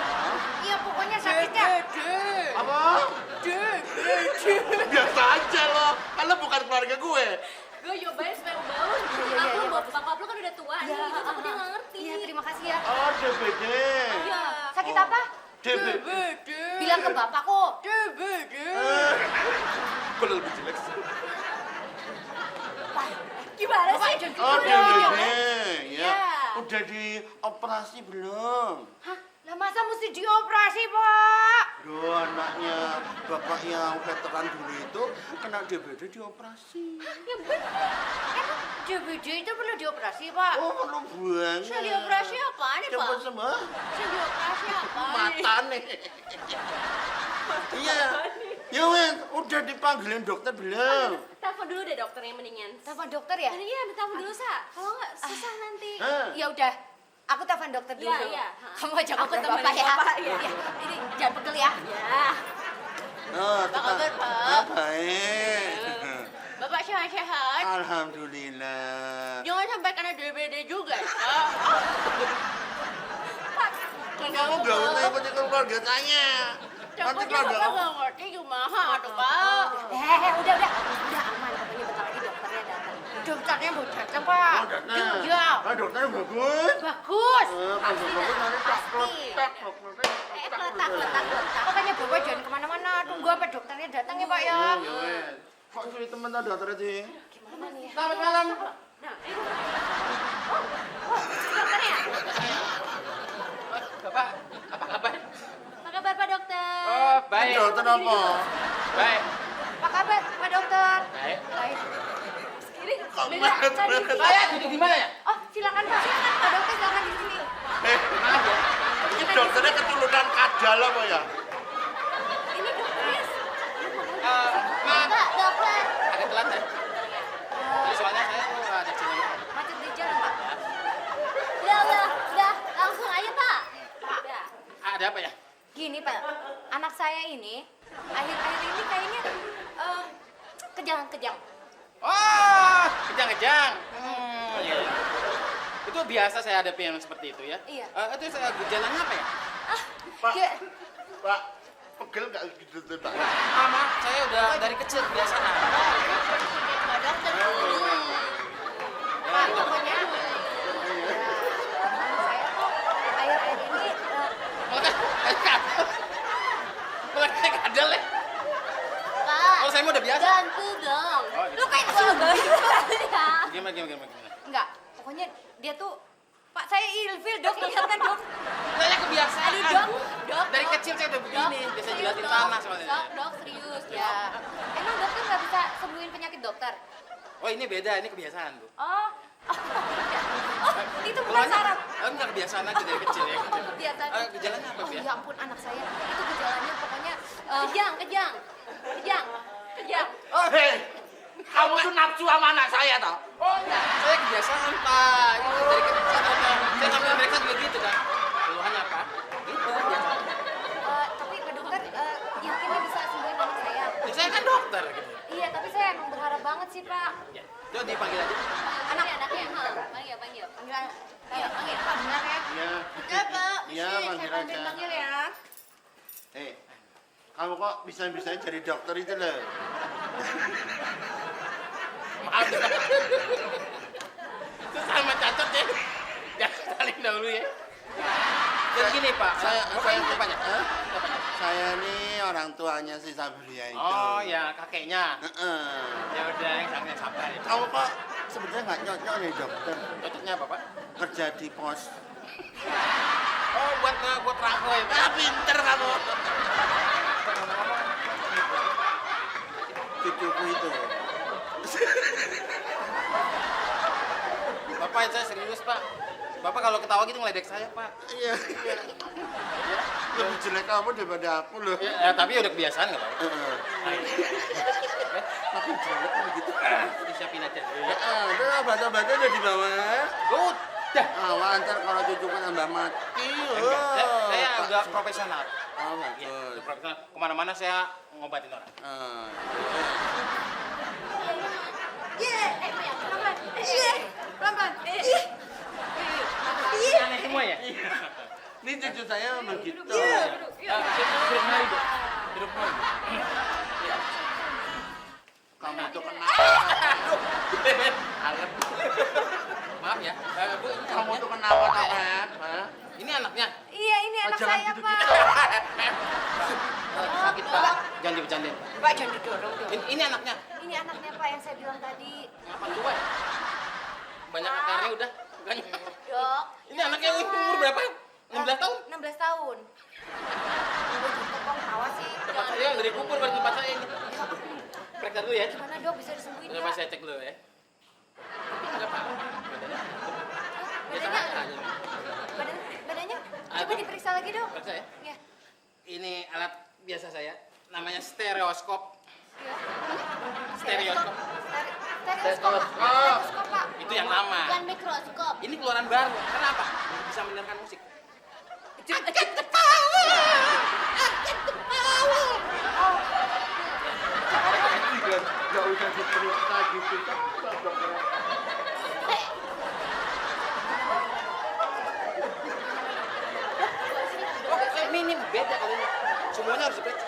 Iya, pokoknya sakitnya. Apa? Biasa aja loh. Kan lo bukan keluarga gue. Gue nyobain supaya bangun. Iya, Bokap lu kan udah tua nih, itu tapi dia nggak ngerti. Iya, terima kasih ya. Oh, DBD. Iya. Sakit Oh. apa? DBD. Bilang ke bapakku. Gue lebih jelek sih. Gimana Bapak sih? jangan gitu Oh, dong. DBD. Ya. Iya. Udah dioperasi belum? Hah? Lah masa mesti dioperasi, Pak? Duh, anaknya bapak yang veteran dulu itu kena DBD dioperasi. Ya bener. Emang DBD itu perlu dioperasi, Pak? Oh, perlu banget. Saya dioperasi apaan nih, Pak? Cepet sembuh. Saya dioperasi apa? Mata nih. Iya. Ya wes, udah dipanggilin dokter belum? Telepon dulu deh dokternya mendingan. Telepon dokter ya? Iya, telepon dulu, Sa. Kalau nggak susah nanti. Ya udah, aku telepon dokter dulu. Iya. Kamu ajak Aku ngobrol temenin Bapak ya. Bapak, ya. Iya. Ini jangan pegel ya. Ya. Oh, Apa kabar, Pak? Baik. Bapak sehat-sehat. Alhamdulillah. Jangan sampai kena DBD juga, ya. Kamu gak usah ikutin keluarga saya. Nanti Takutnya keluarga Bapak nggak ngerti gimana tuh, Pak. Udah aman. Pokoknya bentar lagi dokternya datang. Dokternya mau datang, Pak. Oh, datang. Iya. Ah, dokternya bagus. Bagus. Bagus nanti tak letak. Letak. Makanya Bapak jangan kemana-mana. Tunggu sampai dokternya datang ya, Pak ya. Ya wes. Kok sulit temen tau dokternya sih? Gimana nih? Selamat malam. Nah, itu. Dokternya. Bapak, apa kabar? Apa kabar, Pak Dokter? Oh, baik. Dokter apa? Baik. Apa kabar, Pak Dokter? Baik. Baik. Ini Kamu beda tadi. Saya duduk di mana ya? Oh, silakan Pak. Pak Dokter silakan di sini. Maaf ya. Ini dokternya keturunan Kadal apa ya? Ini dokternya. Maaf, Pak, dokter. agak telat ya. Jadi soalnya saya tuh ada jalan. Macet saya ini akhir-akhir ini kayaknya kejang-kejang. Oh, kejang-kejang. Iya. Itu biasa saya hadapi yang seperti itu ya. Iya. Itu gejalanya apa ya? Pak, Dia- Pak, pegel nggak gitu tuh, Pak? Mama, saya udah dari kecil kebiasaan. Pak dokter dulu. Pak, pokoknya saya tuh akhir-akhir ini Mulai kayak kadal ya. Pak, Kalau saya mah udah biasa. bantu dong. Oh, gitu. Lu kayak sugar ya. Gimana? Enggak, pokoknya dia tuh Pak, saya ilfil dok, lihat kan dok. Saya kebiasaan. Aduh dok, Bu. dok. Dari dok, kecil saya udah dok, begini. Biasa serius, jilatin dok. tanah soalnya. Dok, serius ya. Emang dokter nggak bisa sembuhin penyakit dokter? Oh, ini beda, ini kebiasaan, Bu. Oh, itu bukan saraf. Enggak kebiasaan aja dari kecil ya. Kebiasaan. Gejalanya apa, Oh Bu ya? ya ampun anak saya, itu gejalanya pokoknya kejang. Oh, hei. Kamu tuh nafsu sama anak saya, toh? Oh, enggak. Saya kebiasaan, Pak. Itu dari kecil aja. Saya ngambil mereka juga gitu, kan? Keluhannya apa? Gitu, biasa. Tapi Pak dokter yakinnya bisa sembuhin anak saya. Ya, saya kan dokter, gitu. Iya, tapi saya emang berharap banget sih Pak. Ya, coba dipanggil aja. Anaknya, panggil. Panggil. Iya, panggil. Pak benar ya? Iya. Ya Pak, Iya, sini, panggil saya aja. panggil ya. Kamu kok bisa-bisanya jadi dokter itu loh? Maaf, itu sama cacat ya. Jangan saling dahulu ya. Jadi gini, Pak. Saya Bapaknya. Saya nih orang tuanya si Sabria itu. Oh, ya, kakeknya. Heeh. Ya udah, yang sabar ya. Kamu kok sebenarnya nggak cocok nih dokter Cocoknya apa, Pak? kerja di pos. Oh, buat rangko ya, Pak. Pinter kamu. Cucuku itu. Bapak, saya serius, Pak. Bapak kalau ketawa gitu ngeledek saya, Pak. Iya. Lebih jelek kamu daripada aku loh. Ya, tapi udah kebiasaan nggak apa-apa. Heeh. Tapi jelek begitu. Disiapin aja. Udah obat-obatnya udah dibawa. Udah. Awas ntar kalau cucuku tambah mati. Saya udah profesional. Oh, Iya, bagus. udah profesional. Kemana-mana saya ngobatin orang. Pelan-pelan. Aneh semua ya? Ini cucu saya begitu. Duduk mari, Bu. Duduk mari. Kamu tuh kenapa? Anget. Maaf ya. Bu, ini Kamu anaknya. tuh kenapa tak? Ini anaknya. Iya, ini anak jangan saya gitu-gitu. Pak. Sakit, Pak. Jangan dibercandain. Pak jangan didorong dong. Ini anaknya. Ini anaknya Pak yang saya bilang tadi. Ngapain gue? Banyak akarnya udah. Bukannya. Dok. Ini anaknya umur berapa? 16 tahun? 16 tahun. Udah gitu kok tawa sih. Tempat saya dari kubur baru tempat saya ini. Periksa dulu ya. Gimana dok bisa disembuhin Coba nggak? saya cek dulu ya. Enggak apa-apa. Biasa Badannya, aja. badannya coba Apa? diperiksa lagi dok. Periksa ya. Ya. Ini alat biasa saya. Namanya stereoskop. Iya. Stereoskop. Stereoskop Pak. Stereoskop Pak. Itu yang lama. Bukan mikroskop. Ini keluaran baru. Kenapa? Bisa mendengarkan musik. Angkat kepala. Angkat kepala. Oh. Gak usah diperiksa gitu. Dokter. Oh, minim beda kali ini. Semuanya harus diperiksa.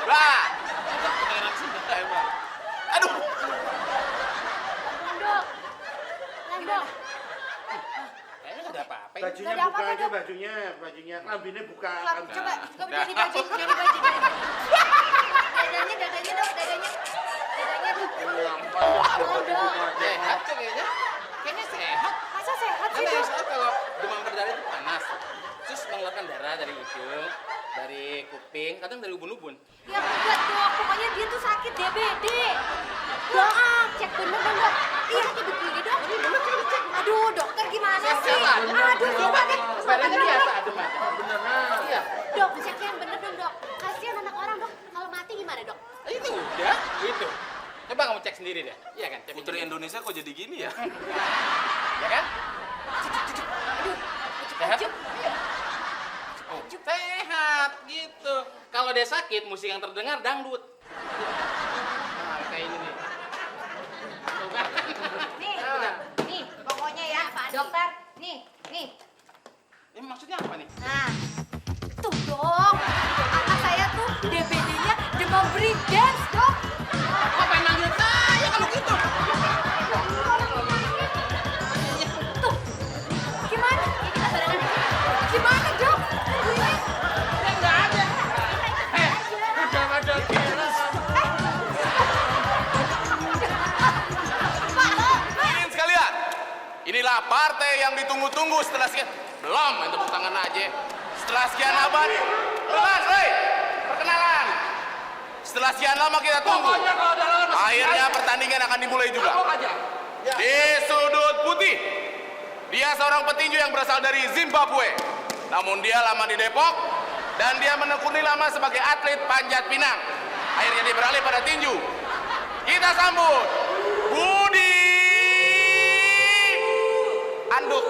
Bah. Keterangan sih emang. Aduh. Dok. Lan dok. Kayaknya nggak ada apa-apa. ini. Bajunya Nggak ada buka apa-apa, aja Dok. bajunya. Kelambinya buka. Coba jadi baju, jadi baju. Dadanya dok, dadanya. Dadanya dok. Sehat tuh kayaknya. Kayaknya sehat. Masa sehat sih Kan dok? biasanya kalau demam berdarah itu panas. Terus mengeluarkan darah dari hidung, dari kuping, kadang dari ubun-ubun. Ya enggak dok, pokoknya dia tuh sakit DBD. Doang, cek bener dong dok. Iya sakit begini dok. Aduh dokter gimana sih? Aduh gimana? Badannya biasa adem aja. Beneran. Iya. Dok, cek yang bener dong dok. Kasihan anak orang dok. Kalau mati gimana dok? Itu udah, itu. Coba kamu cek sendiri deh. Iya kan? Cek Putri sendiri. Indonesia kok jadi gini ya? Ya kan? Aduh, Sehat? ujuk. Sehat gitu. Kalau dia sakit, musik yang terdengar dangdut. Nah, kayak ini nih. Tuh kan? Nih, pokoknya ya, dokter. Nih. Ini maksudnya apa nih? Nah, tuh dong. Anak saya tuh DBD-nya demam break dance, dok. Kok pengen manggil saya kalau gitu? Tuh, gimana? Ya kita barengan aja. Gimana, dok? Tungguin. Ya nggak ada. Udah ada kira. Hadirin sekalian, inilah partai yang ditunggu-tunggu setelah sekian... Belum, main tepuk tangan aja. Setelah sekian abad... Mas, hei! Perkenalan! Setelah sekian lama kita tunggu, Pokoknya kalau ada lawan masih akhirnya pertandingan akan dimulai juga. Kapok aja. Di sudut putih, dia seorang petinju yang berasal dari Zimbabwe. Namun dia lama di Depok, dan dia menekuni lama sebagai atlet panjat pinang. Akhirnya dia beralih pada tinju. Kita sambut Budi Anduk.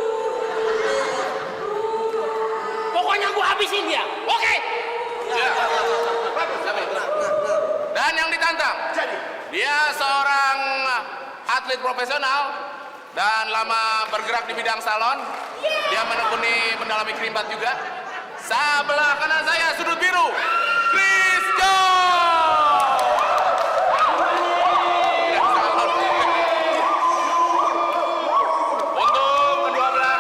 Pokoknya gua habisin dia. Oke? Dan yang ditantang, dia seorang atlet profesional dan lama bergerak di bidang salon. Dia menekuni mendalami kerimbat juga. Sebelah kanan saya sudut biru, Chris John. Untuk kedua belah,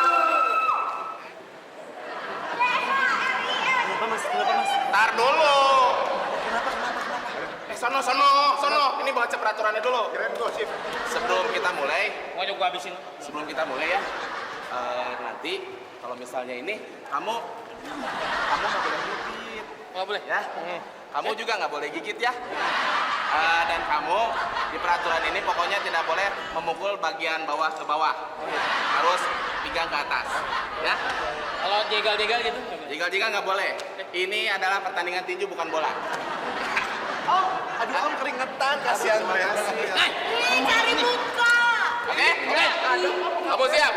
tar dulu. Sono. Ini baca peraturannya dulu. Keren gosip. Sebelum kita mulai, Pokoknya gua habisin. ya, nanti kalau misalnya ini kamu nggak boleh gigit, Nggak boleh. ya. Kamu juga nggak boleh gigit ya. Dan kamu di peraturan ini pokoknya tidak boleh memukul bagian bawah ke bawah, harus pinggang ke atas, ya. Kalau jegal-jegal gitu. Jigal-jigal nggak boleh. Ini adalah pertandingan tinju bukan bola. Aduh, om keringetan, kasihan mereka. Ih, cari muka. Oke? Kamu siap?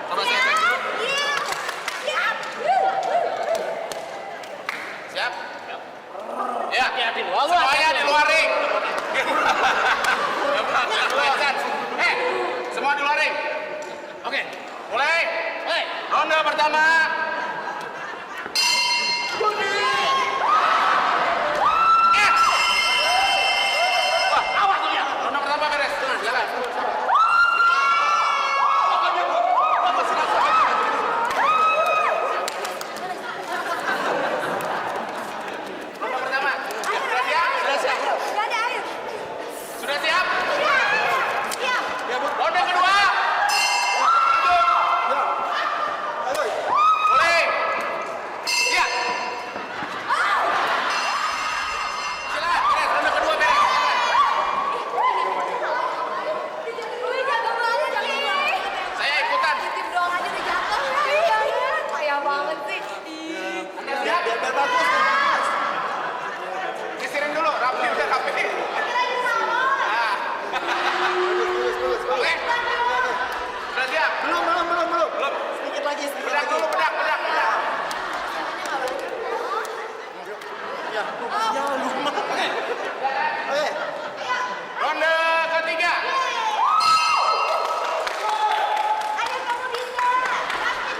Kamu siap? Iya. Siap. Siap? Ya. Hati-hati lu. Semuanya di luar ring. Semua di luar ring. Oke. Mulai. Hei. Ronde pertama. Wah, awas lu ya. Ronde pertama beres. Jalan. Ronde pertama. Sudah siap? Gak ada air. Sudah siap? Siap. Ronde kedua. Mulai. Ya. Silakan, beres. Ronde kedua beres. Gue jago banget ini. Saya ikutan. Tim doang aja udah jatuh. Iya. Payah banget sih. Siap? Biar bagus. Kisirin dulu, rapi. Nah. Oke. Sudah siap? Belum. Belum. Sedikit lagi. Bedak dulu, bedak. Oke. Ronde ketiga.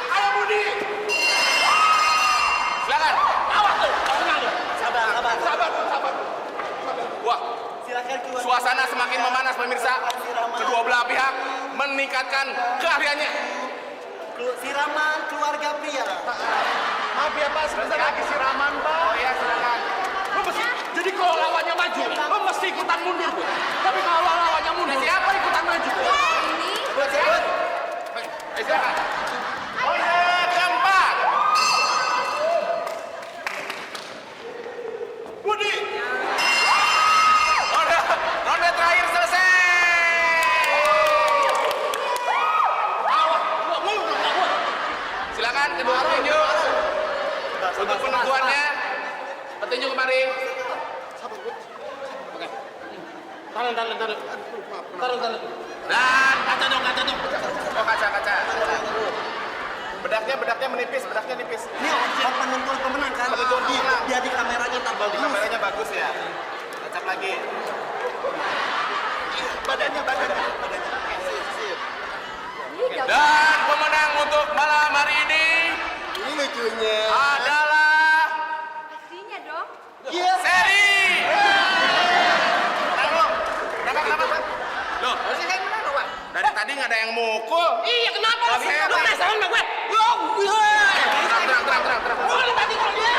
Ayo Budi. Silakan. Awas tuh. Tenang lu. Sabar. Wah, Silakan keluar. suasana semakin memanas pemirsa. Kedua belah pihak meningkatkan keahliannya. Siraman keluarga pria. Maaf ya Pak, sebentar lagi siraman Pak. Oh ya, silakan. Lu mesti, jadi kalau lawannya maju, lu mesti ikutan mundur. Tapi kalau lawannya mundur, siapa ikutan maju? Silakan. Silakan. Ronde keempat. Budi. Ronde terakhir selesai. Silakan kedua petinju. Untuk penentuannya, petinju kemari. Taruh. Dan Kaca dong. oh kaca. Bedaknya menipis, bedaknya nipis. Ini penentuan pemenang kan? Penentuan pemenang. Biar di kameranya tak bagus. Kameranya bagus ya. Tancap lagi. Badannya. Dan pemenang untuk malam hari ini Ini lucunya. adalah Pastinya dong. Seri. Kenapa? Loh, harusnya saya menang dong, Pak. Dari tadi nggak ada yang mukul. Iya, kenapa lu sih? Lu Terang. penasaran sama gue? Yo, gue. Boleh tadi kalau dia.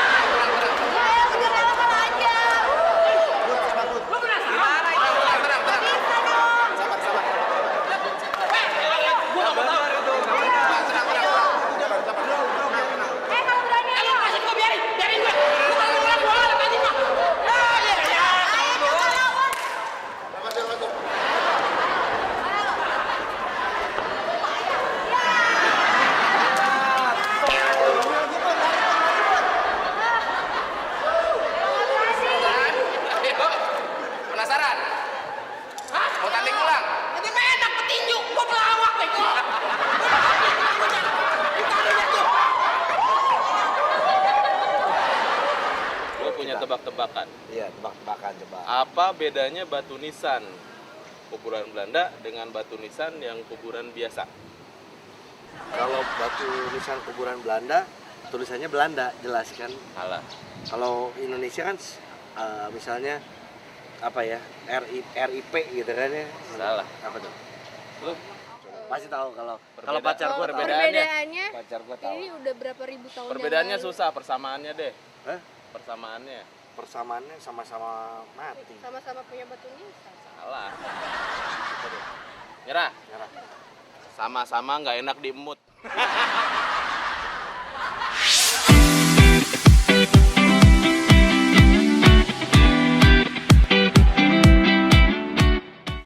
Ayo udah kalah aja. Lu penasaran? Tenang. Sabar. Gue nggak mau tahu. Kalau berani Lu kasih gue biarin gue. Lu kalau ngulang bola tadi mah. Ya. Ayo, penasaran? Hah? Mau tanding ulang? Jadi enak petinju. Gue pelawak bego. Gue punya tebak-tebakan. Iya, tebak-tebakan coba. Apa bedanya batu nisan kuburan Belanda dengan batu nisan yang kuburan biasa? Kalau batu nisan kuburan Belanda, tulisannya Belanda, jelas kan? Salah. Kalau Indonesia kan misalnya apa ya? RIP gitu kan ya? Salah. Apa tuh? Lu Pasti tahu kalau Perbeda- pacar gua tahu. perbedaannya. Pacar gua tahu. udah berapa ribu tahun Perbedaannya susah, persamaannya deh. Hah? Persamaannya Persamaannya sama-sama mati. sama-sama punya batu nisan. salah. Nyerah. Nyerah. Sama-sama nggak enak diemut.